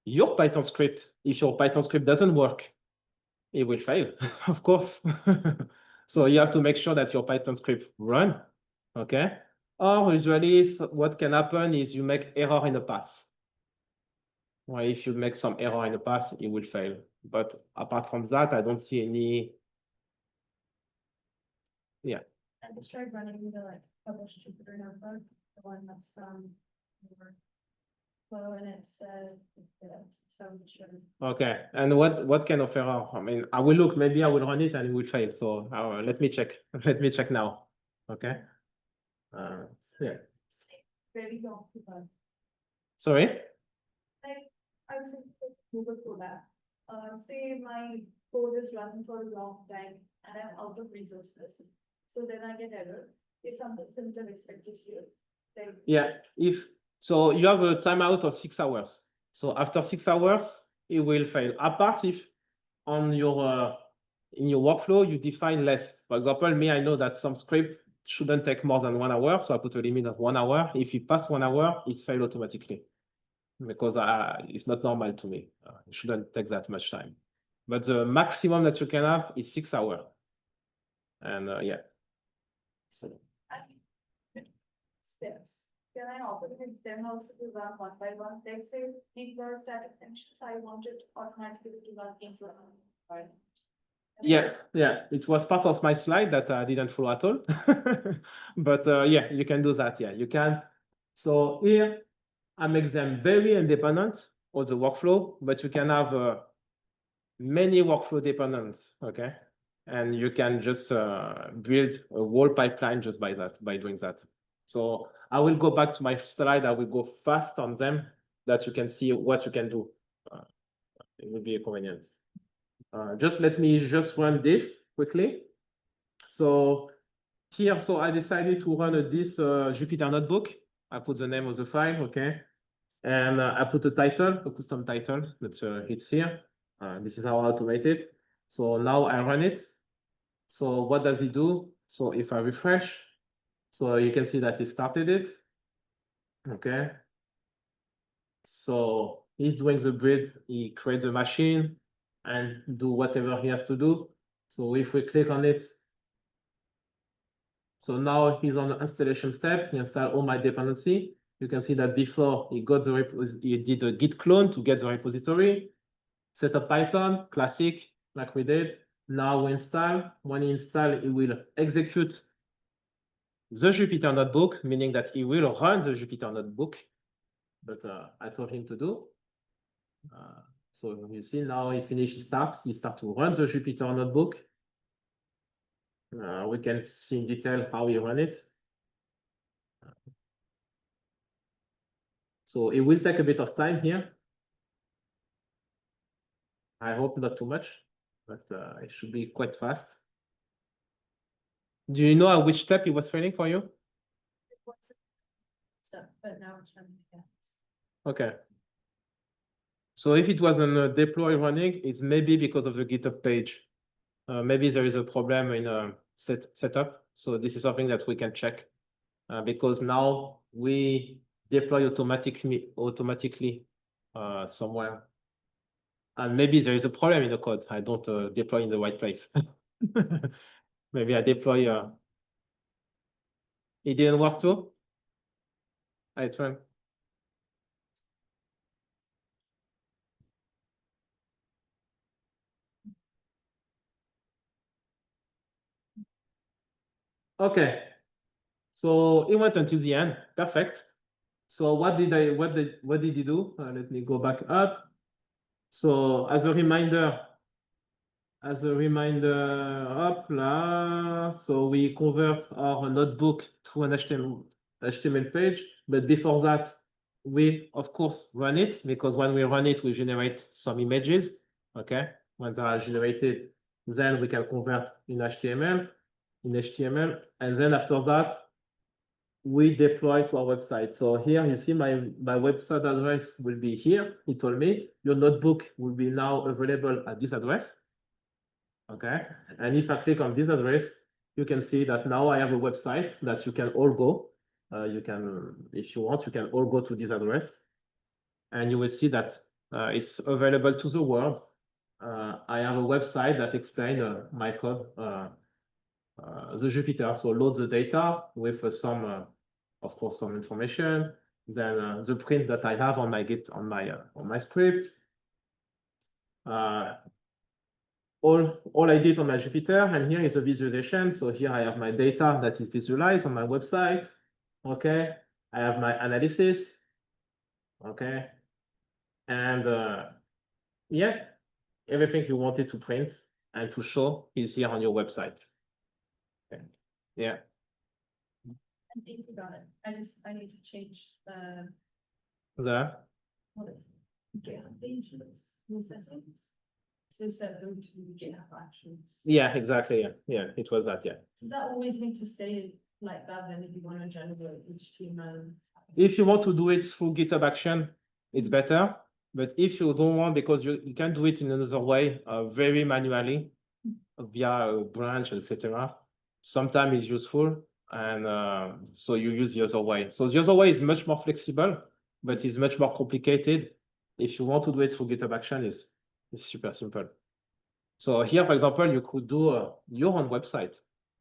your Python script, if your Python script doesn't work, it will fail, of course. So you have to make sure that your Python script run, okay? Or usually what can happen is you make error in the path. Or if you make some error in the path, it will fail. But apart from that, I don't see any. Yeah. I just tried running the like published Jupyter notebook, the one that's from Flow, and it said so sure. Okay, and what kind of error? I mean, I will look. Maybe I will run it and it will fail. So let me check. Let me check now. Okay. Yeah. Very long. Sorry. Like, I was in Google for that. say my code is running for a long time and I'm out of resources. So then I get error. Is something similar expected here? Like, Yeah, if so, you have a timeout of 6 hours. So after 6 hours, it will fail. Apart if on your in your workflow you define less. For example, me, I know that some script shouldn't take more than 1 hour, so I put a limit of 1 hour. If you pass 1 hour, it fails automatically because it's not normal to me. It shouldn't take that much time. But the maximum that you can have is 6 hours. And yeah. So. steps. Can I automate them also to run one by one? Let's say deploy static functions, I want it automatically to run into right? Yeah, it was part of my slide that I didn't follow at all. But yeah, you can do that. Yeah, you can. So here, I make them very independent of the workflow, but you can have many workflow dependents, okay? And you can just build a whole pipeline just by doing that. So I will go back to my slide. I will go fast on them that you can see what you can do. It will be convenient. Just let me just run this quickly. So here, so I decided to run this Jupyter notebook. I put the name of the file, okay? And I put a title, a custom title that it's here. This is how I automate it. So now I run it. So what does it do? So if I refresh, so you can see that it started it. Okay. So he's doing the build, he creates a machine and do whatever he has to do. So if we click on it, so now he's on the installation step, he installed all my dependency. You can see that before he got he did a git clone to get the repository, set up Python, classic, like we did. Now we install, when he install, it will execute the Jupyter notebook, meaning that he will run the Jupyter notebook, but I told him to do. So you see now he finished, he start to run the Jupyter notebook. We can see in detail how we run it. So it will take a bit of time here. I hope not too much, but it should be quite fast. Do you know at which step it was failing for you? Stuff, but now it's running again. Okay. So if it wasn't a deploy running, it's maybe because of the GitHub page. Maybe there is a problem in setup. So this is something that we can check because now we deploy automatically somewhere. And maybe there is a problem in the code. I don't deploy in the right place. Maybe I deploy. It didn't work too? I tried. Okay. So it went until the end. Perfect. So what did he do? Let me go back up. So as a reminder, up là, so we convert our notebook to an HTML page. But before that, we of course run it because when we run it, we generate some images. Okay, when they are generated, then we can convert in HTML, and then after that, we deploy to our website. So here you see my website address will be here. He told me your notebook will be now available at this address. Okay, and if I click on this address, you can see that now I have a website that you can all go. You can, if you want, you can all go to this address, and you will see that it's available to the world. I have a website that explains my code, the Jupyter. So load the data with some, of course, some information. Then the print that I have on my Git on my script. All I did on my Jupyter, and here is a visualization. So here I have my data that is visualized on my website. Okay, I have my analysis. Okay, and yeah, everything you wanted to print and to show is here on your website. Okay. Yeah. I think we got it. I need to change The what is it? GitHub page settings. So set them to GitHub Actions. Yeah, exactly. Yeah, it was that. Yeah. Does that always need to stay like that then if you want to generate HTML? If you want to do it through GitHub Action, it's better. But if you don't want, because you can do it in another way, very manually, via a branch, etc. Sometimes it's useful, and so you use the other way. So the other way is much more flexible, but it's much more complicated. If you want to do it through GitHub Action, it's super simple. So here, for example, you could do your own website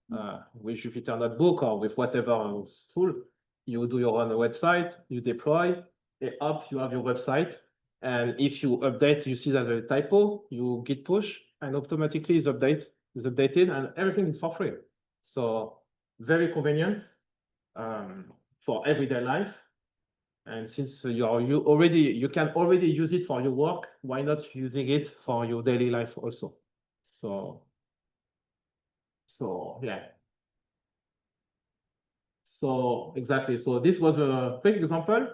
with Jupyter Notebook or with whatever tool. You do your own website, you deploy, and up you have your website. And if you update, you see that the typo, you git push, and automatically is updated, and everything is for free. So very convenient for everyday life. And since you can already use it for your work, why not using it for your daily life also? So yeah. So exactly. So this was a quick example.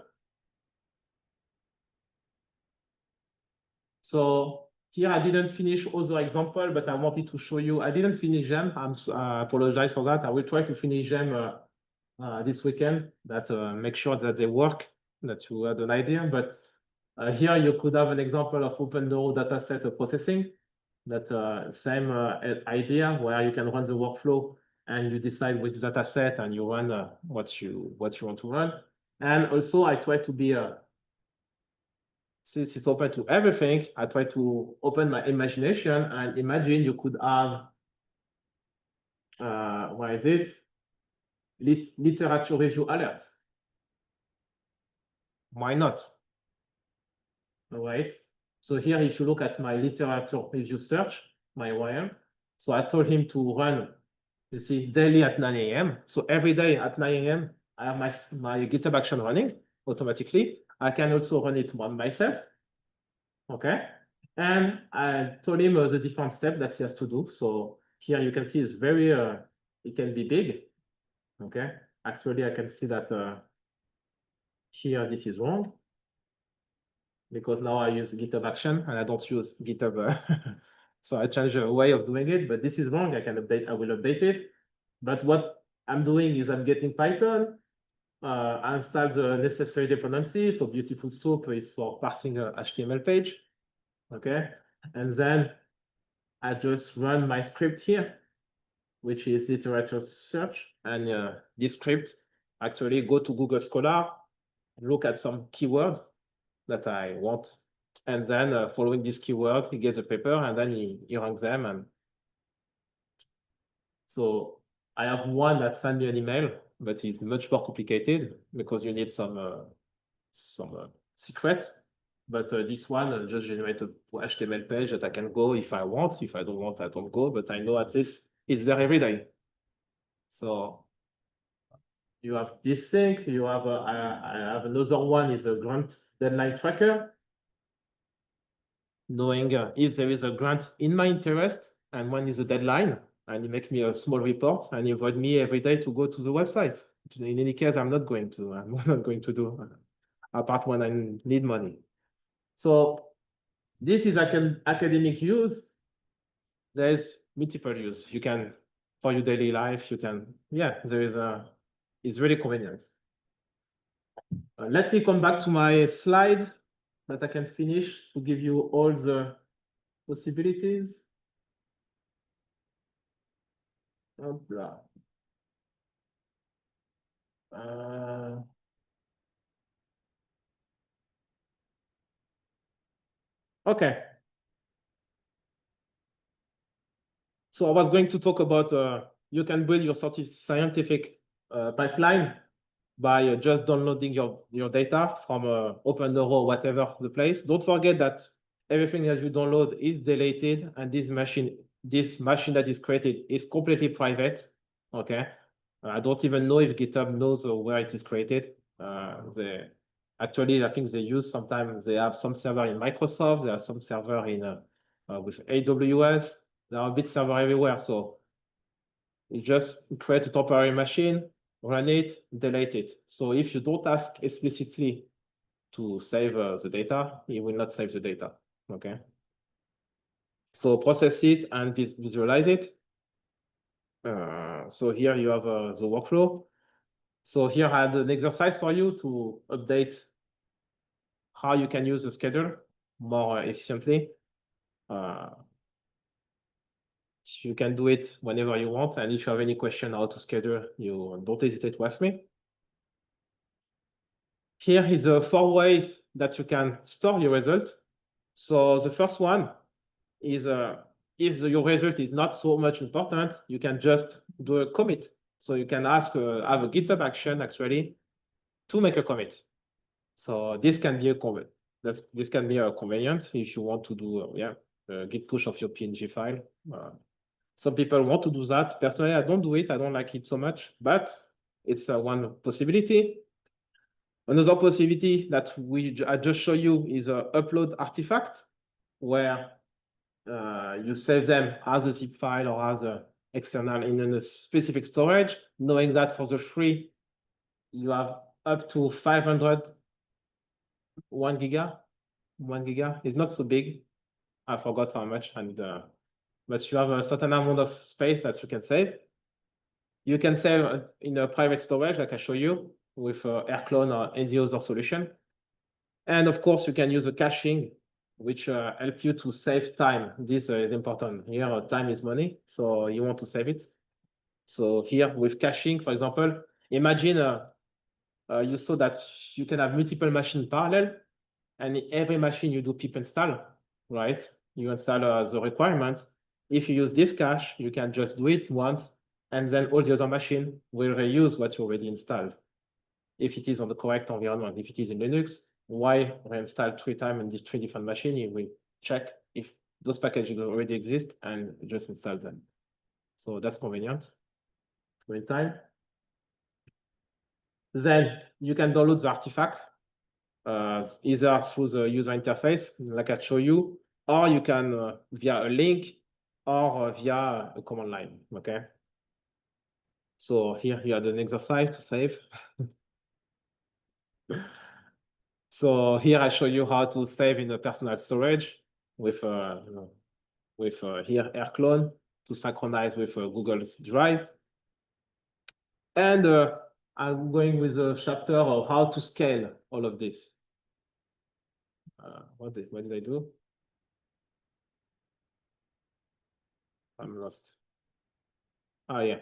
So here I didn't finish other example, but I wanted to show you. I didn't finish them. I apologize for that. I will try to finish them this weekend. That make sure that they work, that you had an idea. But here you could have an example of OpenNeuro dataset processing. That same idea where you can run the workflow and you decide which data set and you run what you want to run. And also I try to be since it's open to everything, I try to open my imagination and imagine you could have what is it? Literature review alerts. Why not? All right. So here, if you look at my literature review search, my YM, so I told him to run, you see, daily at 9 a.m. So every day at 9 a.m., I have my GitHub Action running automatically. I can also run it myself. Okay. And I told him the different steps that he has to do. So here you can see it's very, it can be big. Okay. Actually, I can see that here this is wrong, because now I use GitHub Action and I don't use GitHub. So I change a way of doing it, but this is wrong. I will update it. But what I'm doing is I'm getting Python. I install the necessary dependency. So Beautiful Soup is for parsing a HTML page. Okay. And then I just run my script here, which is literature search. And this script actually go to Google Scholar, look at some keywords that I want. And then following this keyword, he gets a paper and then he ranks them. And so I have one that sent me an email, but it's much more complicated because you need some secret. But this one just generates a HTML page that I can go if I want. If I don't want, I don't go, but I know at least it's there every day. So you have this thing, you have, I have another one is a grant deadline tracker. Knowing if there is a grant in my interest and when is the deadline, and you make me a small report and you avoid me every day to go to the website. In any case, I'm not going to do, apart when I need money. So this is academic use. There's multiple use. You can, for your daily life, you can, yeah, there is it's really convenient. Let me come back to my slide that I can finish to give you all the possibilities. Hopla. Okay. So I was going to talk about you can build your scientific pipeline by just downloading your data from OpenNeuro or whatever the place. Don't forget that everything that you download is deleted, and this machine that is created is completely private. Okay. I don't even know if GitHub knows where it is created. Actually, I think they use sometimes they have some server in Microsoft, there are some server in with AWS, there are bit server everywhere. So you just create a temporary machine, run it, delete it. So if you don't ask explicitly to save the data, it will not save the data. Okay. So process it and visualize it. So here you have the workflow. So here I had an exercise for you to update how you can use the schedule more efficiently. You can do it whenever you want. And if you have any question how to schedule, you don't hesitate to ask me. Here is the 4 ways that you can store your result. So the first one is if your result is not so much important, you can just do a commit. So you can ask, have a GitHub action actually to make a commit. So this can be a this can be a convenient if you want to do a git push of your PNG file. Some people want to do that. Personally, I don't do it. I don't like it so much, but it's one possibility. Another possibility that I just show you is a upload artifact where you save them as a zip file or as a external in a specific storage, knowing that for the free, you have up to 500, 1 giga. 1 giga is not so big. I forgot how much, and but you have a certain amount of space that you can save. You can save in a private storage, like I show you, with AirClone or any other solution. And of course, you can use a caching, which helps you to save time. This is important. Here, time is money, so you want to save it. So here, with caching, for example, imagine you saw that you can have multiple machines parallel, and in every machine you do pip install, right? You install the requirements. If you use this cache, you can just do it once, and then all the other machine will reuse what you already installed. If it is on the correct environment, if it is in Linux, why reinstall 3 times in these 3 different machines? You will check if those packages already exist and just install them. So that's convenient. Wait time. Then you can download the artifact either through the user interface, like I show you, or you can via a link or via a command line. Okay. So here you have an exercise to save. So here I show you how to save in a personal storage with here AirClone to synchronize with Google Drive. And I'm going with a chapter of how to scale all of this. What did I do? I'm lost. Oh, yeah.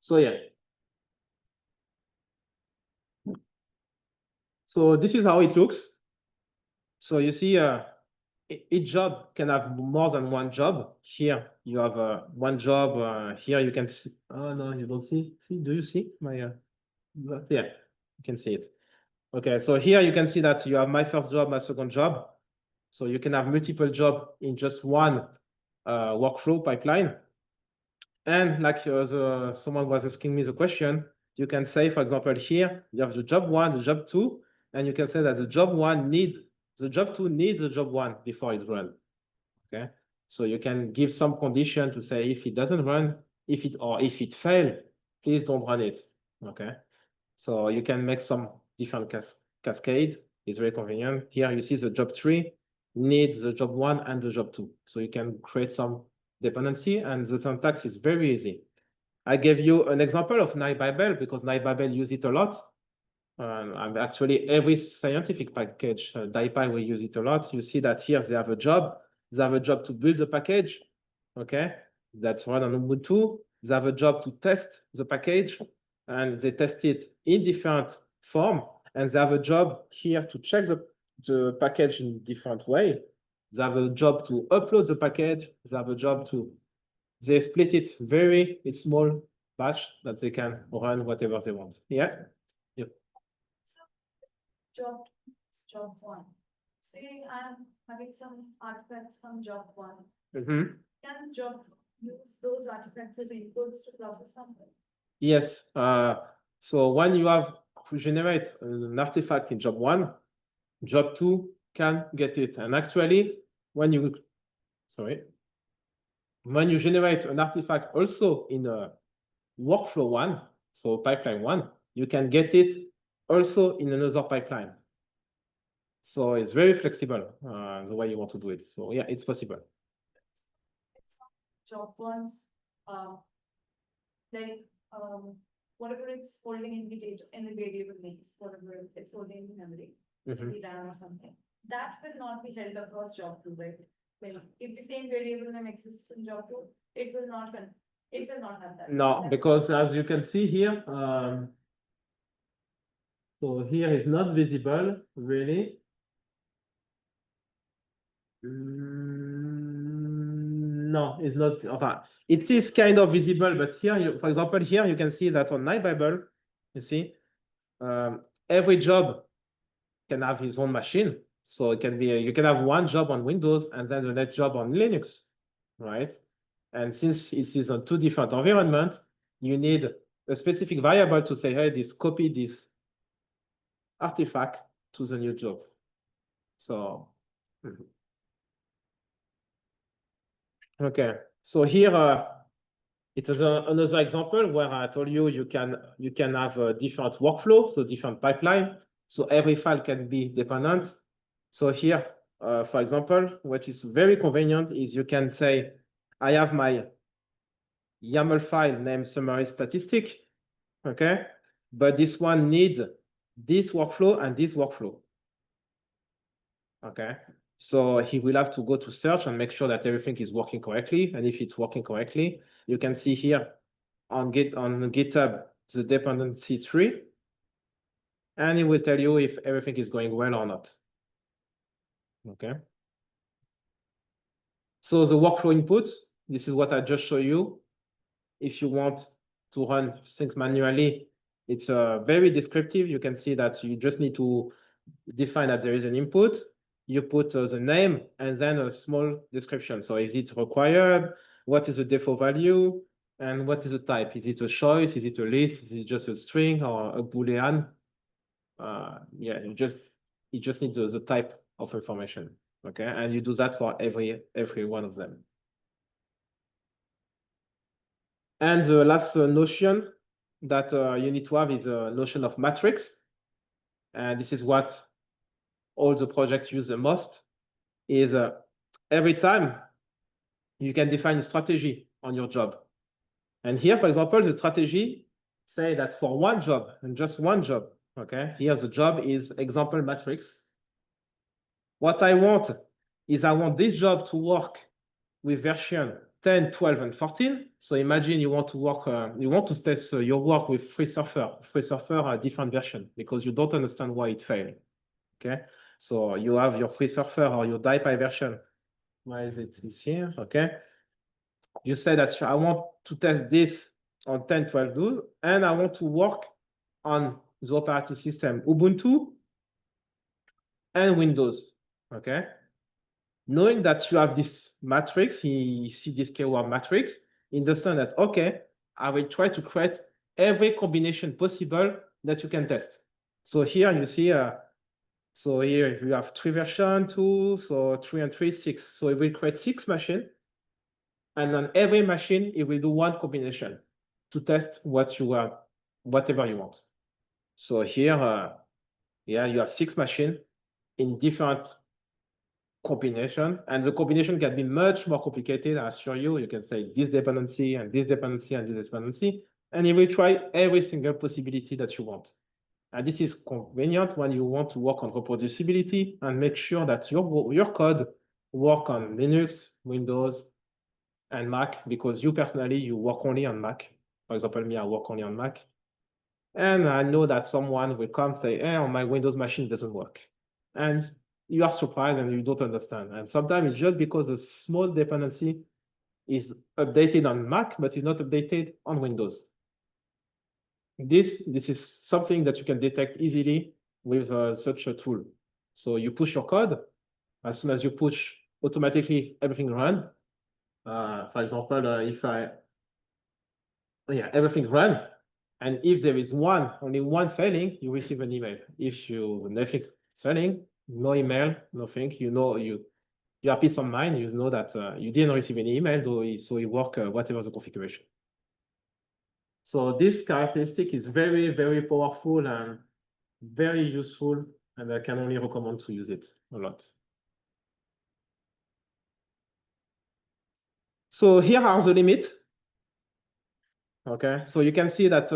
So, yeah. So this is how it looks. So you see, each job can have more than one job. Here you have one job. Here you can see. Oh no, you don't see. See? Do you see my? Yeah, you can see it. Okay, so here you can see that you have my first job, my second job. So you can have multiple jobs in just one workflow pipeline. And like someone was asking me the question, you can say, for example, here you have the job 1, the job 2, and you can say that the job 2 needs the job 1 before it runs. Okay, so you can give some condition to say if it doesn't run, if it fails, please don't run it. Okay, so you can make some different cascade. It's very convenient. Here you see the job 3 needs the job 1 and the job 2. So you can create some dependency, and the syntax is very easy. I gave you an example of NiBabel because NiBabel use it a lot. And actually, every scientific package, DiPy, we use it a lot. You see that here they have a job. They have a job to build the package. Okay, that's run on Ubuntu. They have a job to test the package, and they test it in different form. And they have a job here to check the package in different way. They have a job to upload the package. They have a job to, they split it very small batch that they can run whatever they want. Yeah. Yep. So job 1. Say I'm having some artifacts from job 1. Can job use those artifacts as inputs to process something? Yes. So when you have to generate an artifact in job 1, job 2 can get it. And actually, when you generate an artifact also in a workflow 1, so pipeline 1, you can get it also in another pipeline. So it's very flexible, the way you want to do it. So yeah, it's possible. Job ones, like, whatever it's holding in the data, in the variable names, whatever it's holding in the memory, Mhm. the RAM or something, that will not be held across job two, right? Well, if the same variable name exists in job two, it will not have that. No, because as you can see here, so here is not visible really. No, it's not. It is kind of visible, but here, for example, here you can see that on my Bible, you see, every job can have his own machine. So it can be, you can have one job on Windows and then the next job on Linux, right? And since it is on two different environments, you need a specific variable to say, hey, copy this artifact to the new job. So, okay. So here, it is another example where I told you you can have a different workflow, so different pipeline. So every file can be dependent. So here, for example, what is very convenient is you can say, I have my YAML file named summary statistic, okay? But this one needs this workflow and this workflow, okay? So he will have to go to Serge and make sure that everything is working correctly. And if it's working correctly, you can see here on GitHub the dependency tree, and it will tell you if everything is going well or not. Okay. So the workflow inputs, this is what I just showed you. If you want to run things manually, it's very descriptive. You can see that you just need to define that there is an input. You put the name and then a small description. So is it required? What is the default value? And what is the type? Is it a choice? Is it a list? Is it just a string or a Boolean? Yeah, you just need the type of information. Okay, and you do that for every one of them. And the last notion that you need to have is a notion of matrix. And this is what all the projects use the most, is every time you can define a strategy on your job. And here, for example, the strategy say that for one job and just one job, okay, here the job is example matrix. What I want is I want this job to work with version 10, 12, and 14. So imagine you want to work, you want to test your work with FreeSurfer a different version because you don't understand why it failed. Okay, so you have your FreeSurfer or your DiPy version. Why is it? It's here. Okay, you say that I want to test this on 10, 12, 12, and I want to work on the operating system Ubuntu and Windows. Okay, knowing that you have this matrix, you see this keyword matrix, you understand that, okay, I will try to create every combination possible that you can test. So here you see, so here you have 3 version, 2, so 3 and 3, 6. So it will create 6 machines. And on every machine, it will do 1 combination to test what you want, whatever you want. So here, yeah, you have 6 machines in different combination, and the combination can be much more complicated. I assure you, you can say this dependency and this dependency and this dependency, and it will try every single possibility that you want. And this is convenient when you want to work on reproducibility and make sure that your code work on Linux, Windows, and Mac, because you personally, you work only on Mac. For example, me, I work only on Mac. And I know that someone will come say, hey, on my Windows machine, it doesn't work. And you are surprised and you don't understand. And sometimes it's just because a small dependency is updated on Mac, but is not updated on Windows. This is something that you can detect easily with such a tool. So you push your code. As soon as you push, automatically everything runs. For example, everything runs. And if there is only one failing, you receive an email. If nothing is failing, no email, nothing, you have peace of mind, you know that you didn't receive any email, so it works whatever the configuration. So this characteristic is very, very powerful and very useful and I can only recommend to use it a lot. So here are the limits. Okay, so you can see that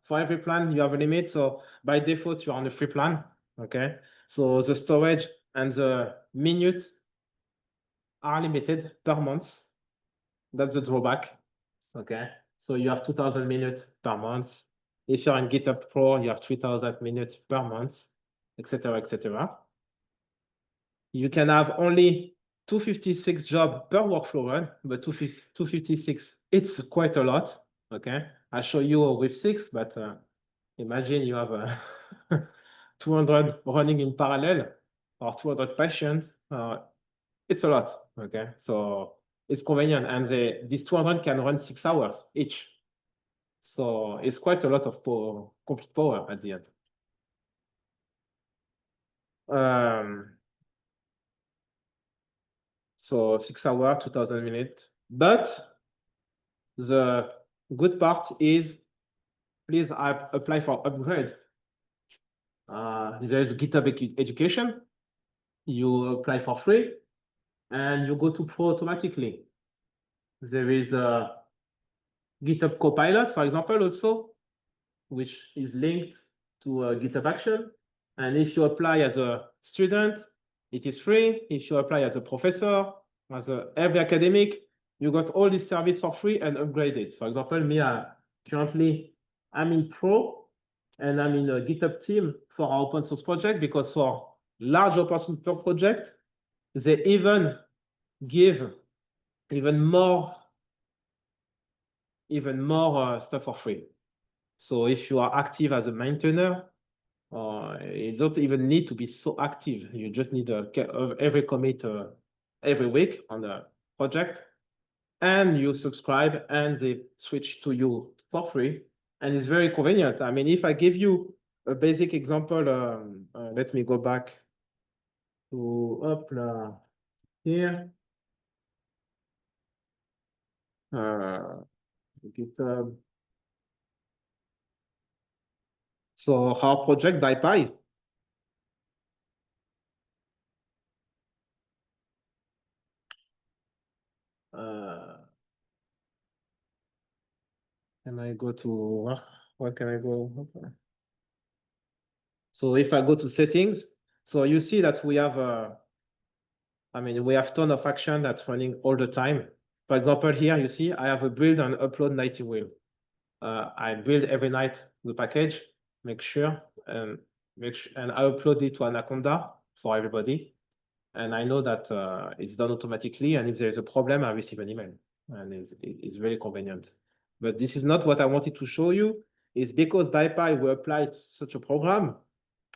for every plan you have a limit. So by default, you're on a free plan. Okay, so the storage and the minutes are limited per month. That's the drawback. Okay, so you have 2,000 minutes per month. If you're in GitHub Pro, you have 3,000 minutes per month, etc., etc. You can have only 256 jobs per workflow run, but 256, it's quite a lot. Okay, I show you with 6, but imagine you have 200 running in parallel or 200 patients. It's a lot. Okay, so it's convenient, and these 200 can run 6 hours each. So it's quite a lot of compute power at the end. So 6 hours, 2,000 minutes. But the good part is, please apply for upgrade. There is GitHub education. You apply for free, and you go to Pro automatically. There is a GitHub Copilot, for example, also, which is linked to GitHub Action. And if you apply as a student, it is free. If you apply as a professor, as every academic, you got all this service for free and upgraded. For example, me, currently, I'm in Pro, and I'm in a GitHub team for our open source project, because for large open source project, they even give even more stuff for free. So if you are active as a maintainer, you don't even need to be so active. You just need every commit every week on the project, and you subscribe, and they switch to you for free. And it's very convenient. I mean, if I give you a basic example, let me go back to here. GitHub. So our project DiPy. Can I go to, what can I go? Okay. So if I go to settings, so you see that we have, we have ton of action that's running all the time. For example, here you see I have a build and upload nighty wheel. I build every night the package, make sure, and I upload it to Anaconda for everybody. And I know that it's done automatically. And if there's a problem, I receive an email, and it's very convenient. But this is not what I wanted to show you. Is because DiPy we applied such a program,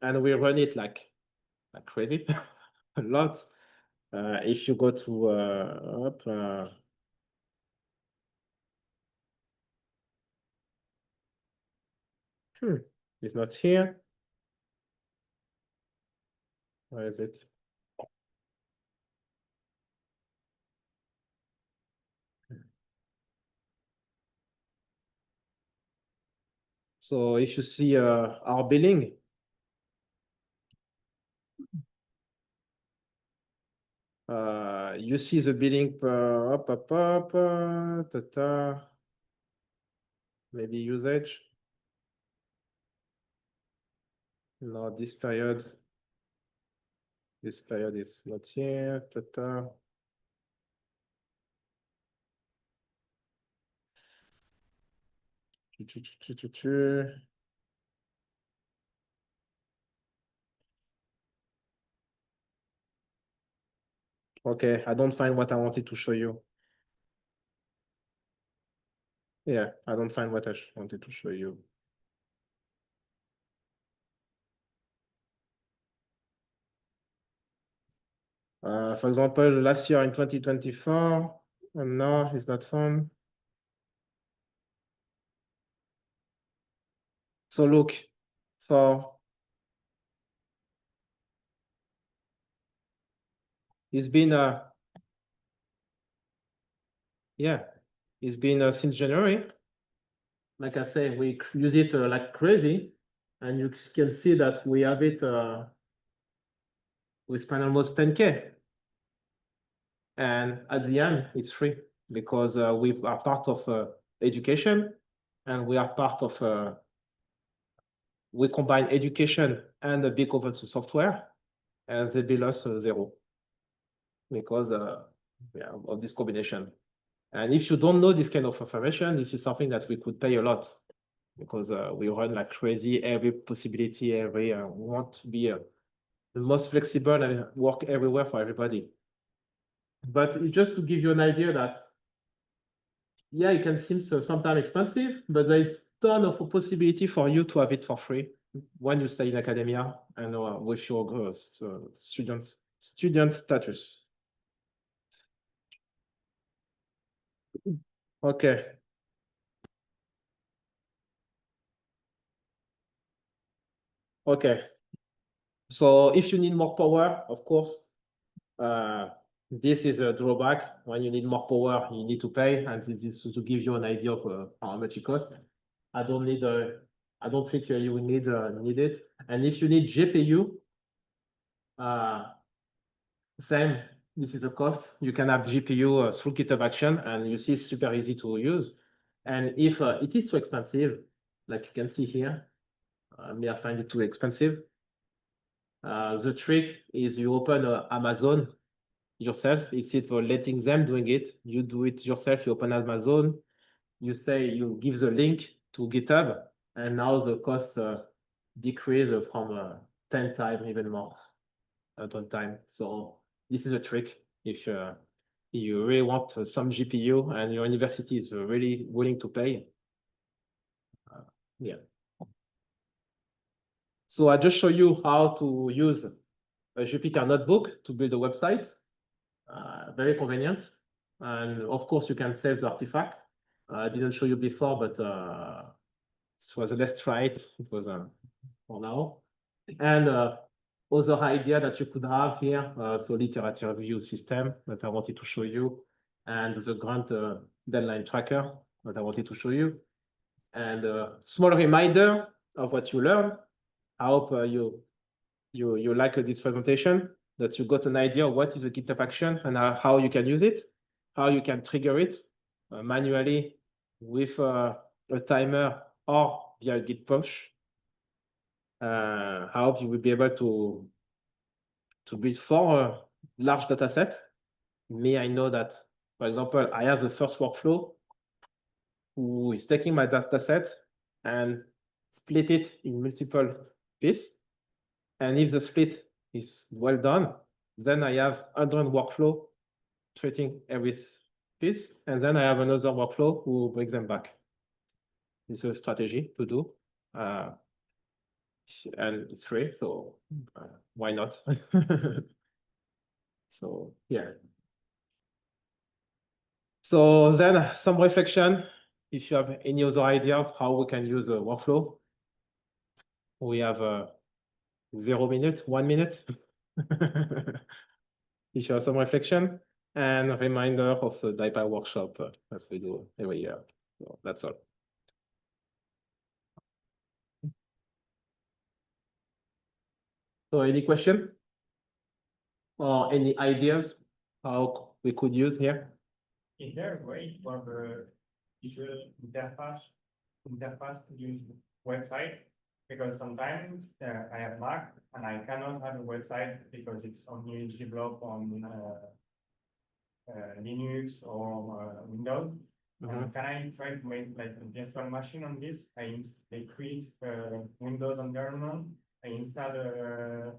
and we run it like crazy, a lot. If you go to it's not here. Where is it? So if you see our billing, you see the billing per maybe usage. No, this period is not here. Okay, I don't find what I wanted to show you. Yeah, I don't find what I wanted to show you. For example, last year in 2024, no, it's not found. So look for, it's been yeah, it's been since January. Like I say, we use it like crazy, and you can see that we have it we spend almost 10K. And at the end, it's free because we are part of education, and we are part of, we combine education and a big open source software, and they bill us zero because yeah, of this combination. And if you don't know this kind of information, this is something that we could pay a lot because we run like crazy, every possibility, we want to be the most flexible and work everywhere for everybody. But it's just to give you an idea that, yeah, it can seem sometimes expensive, but there is ton of possibility for you to have it for free when you stay in academia and with your student status. Okay. Okay. So if you need more power, of course, this is a drawback. When you need more power, you need to pay, and this is to give you an idea of how much it costs. I don't think you will need it. And if you need GPU, same. This is a cost. You can have GPU through GitHub Action, and you see it's super easy to use. And if it is too expensive, like you can see here, I find it too expensive. The trick is you open Amazon yourself. Instead for letting them doing it, you do it yourself. You open Amazon. You say you give the link to GitHub, and now the cost decrease from 10 times, even more at one time. So this is a trick if you really want some GPU and your university is really willing to pay. Yeah. So I just show you how to use a Jupyter notebook to build a website. Very convenient. And of course, you can save the artifact. I didn't show you before, but this was let's try it. It was for now. And other idea that you could have here, so literature review system that I wanted to show you, and the grant deadline tracker that I wanted to show you, and a small reminder of what you learned. I hope you like this presentation, that you got an idea of what is a GitHub action and how you can use it, how you can trigger it manually with a timer or via Git push. I hope you will be able to build for a large data set. Me, I know that, for example, I have the first workflow who is taking my data set and split it in multiple pieces. And if the split is well done, then I have 100 workflow treating every piece. And then I have another workflow who brings them back. It's a strategy to do. And it's free, so why not? So yeah. So then some reflection, if you have any other idea of how we can use a workflow. We have 0 minute, 1 minute. If you have some reflection, and a reminder of the DIPA workshop that we do every year. So that's all. So any question? Or any ideas how we could use here? Is there a way to have a visual interface to use website? Because sometimes I have Mac and I cannot have a website because it's only developed on Linux or Windows. And can I try to make like a virtual machine on this? I create Windows environment, I install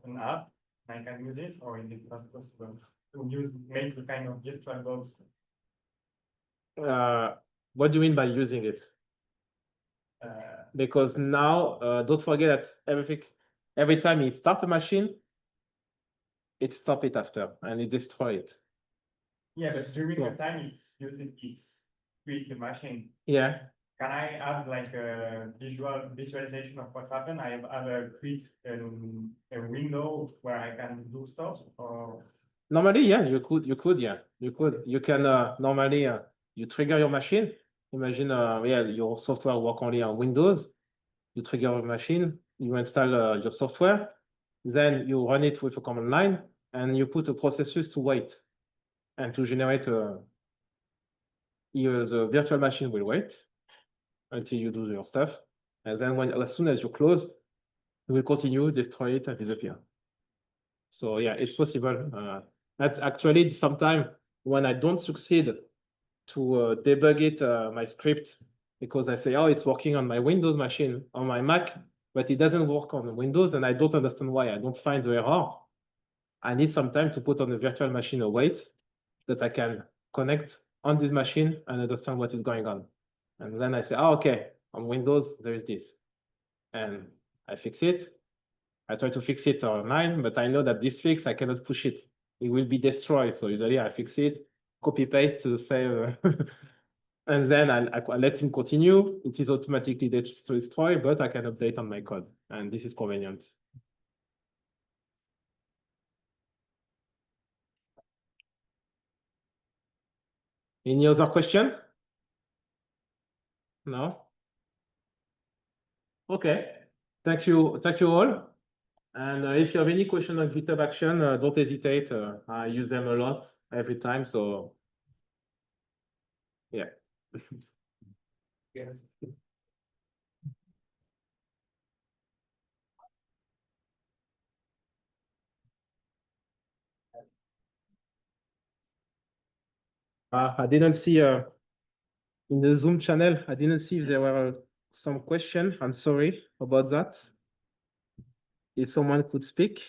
an app, and I can use it, or is it not possible to make a kind of virtual box? What do you mean by using it? Because now, don't forget that every time you start a machine, it stops it after and it destroys it. Yeah, but during the time it's create the machine. Yeah. Can I have like a visualization of what's happened? I have create a window where I can do stuff, or normally, yeah, you could, yeah, you can normally you trigger your machine. Imagine, yeah, your software work only on Windows. You trigger your machine, you install your software, then you run it with a command line, and you put a processus to wait and to generate the virtual machine will wait until you do your stuff. And then as soon as you close, it will continue, destroy it, and disappear. So yeah, it's possible. That's actually sometimes when I don't succeed to debug it, my script, because I say, oh, it's working on my Windows machine, on my Mac, but it doesn't work on Windows, and I don't understand why. I don't find the error. I need some time to put on the virtual machine a wait that I can connect on this machine and understand what is going on. And then I say, oh, okay, on Windows, there is this. And I fix it. I try to fix it on mine, but I know that this fix, I cannot push it. It will be destroyed. So usually I fix it, copy paste to the same, and then I let him continue. It is automatically destroyed, but I can update on my code. And this is convenient. Any other question? No? Okay. Thank you all. And if you have any question on GitHub Action, don't hesitate. I use them a lot every time. So yeah. Yes. I didn't see in the Zoom channel, I didn't see if there were some questions. I'm sorry about that. If someone could speak.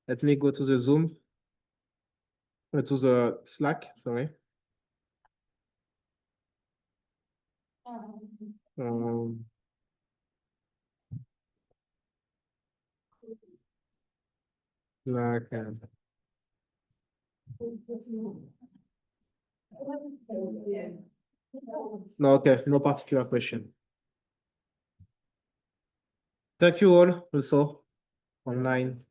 Let me go to the Zoom, to the Slack, sorry. Slack. No, okay, no particular question. Thank you all also online.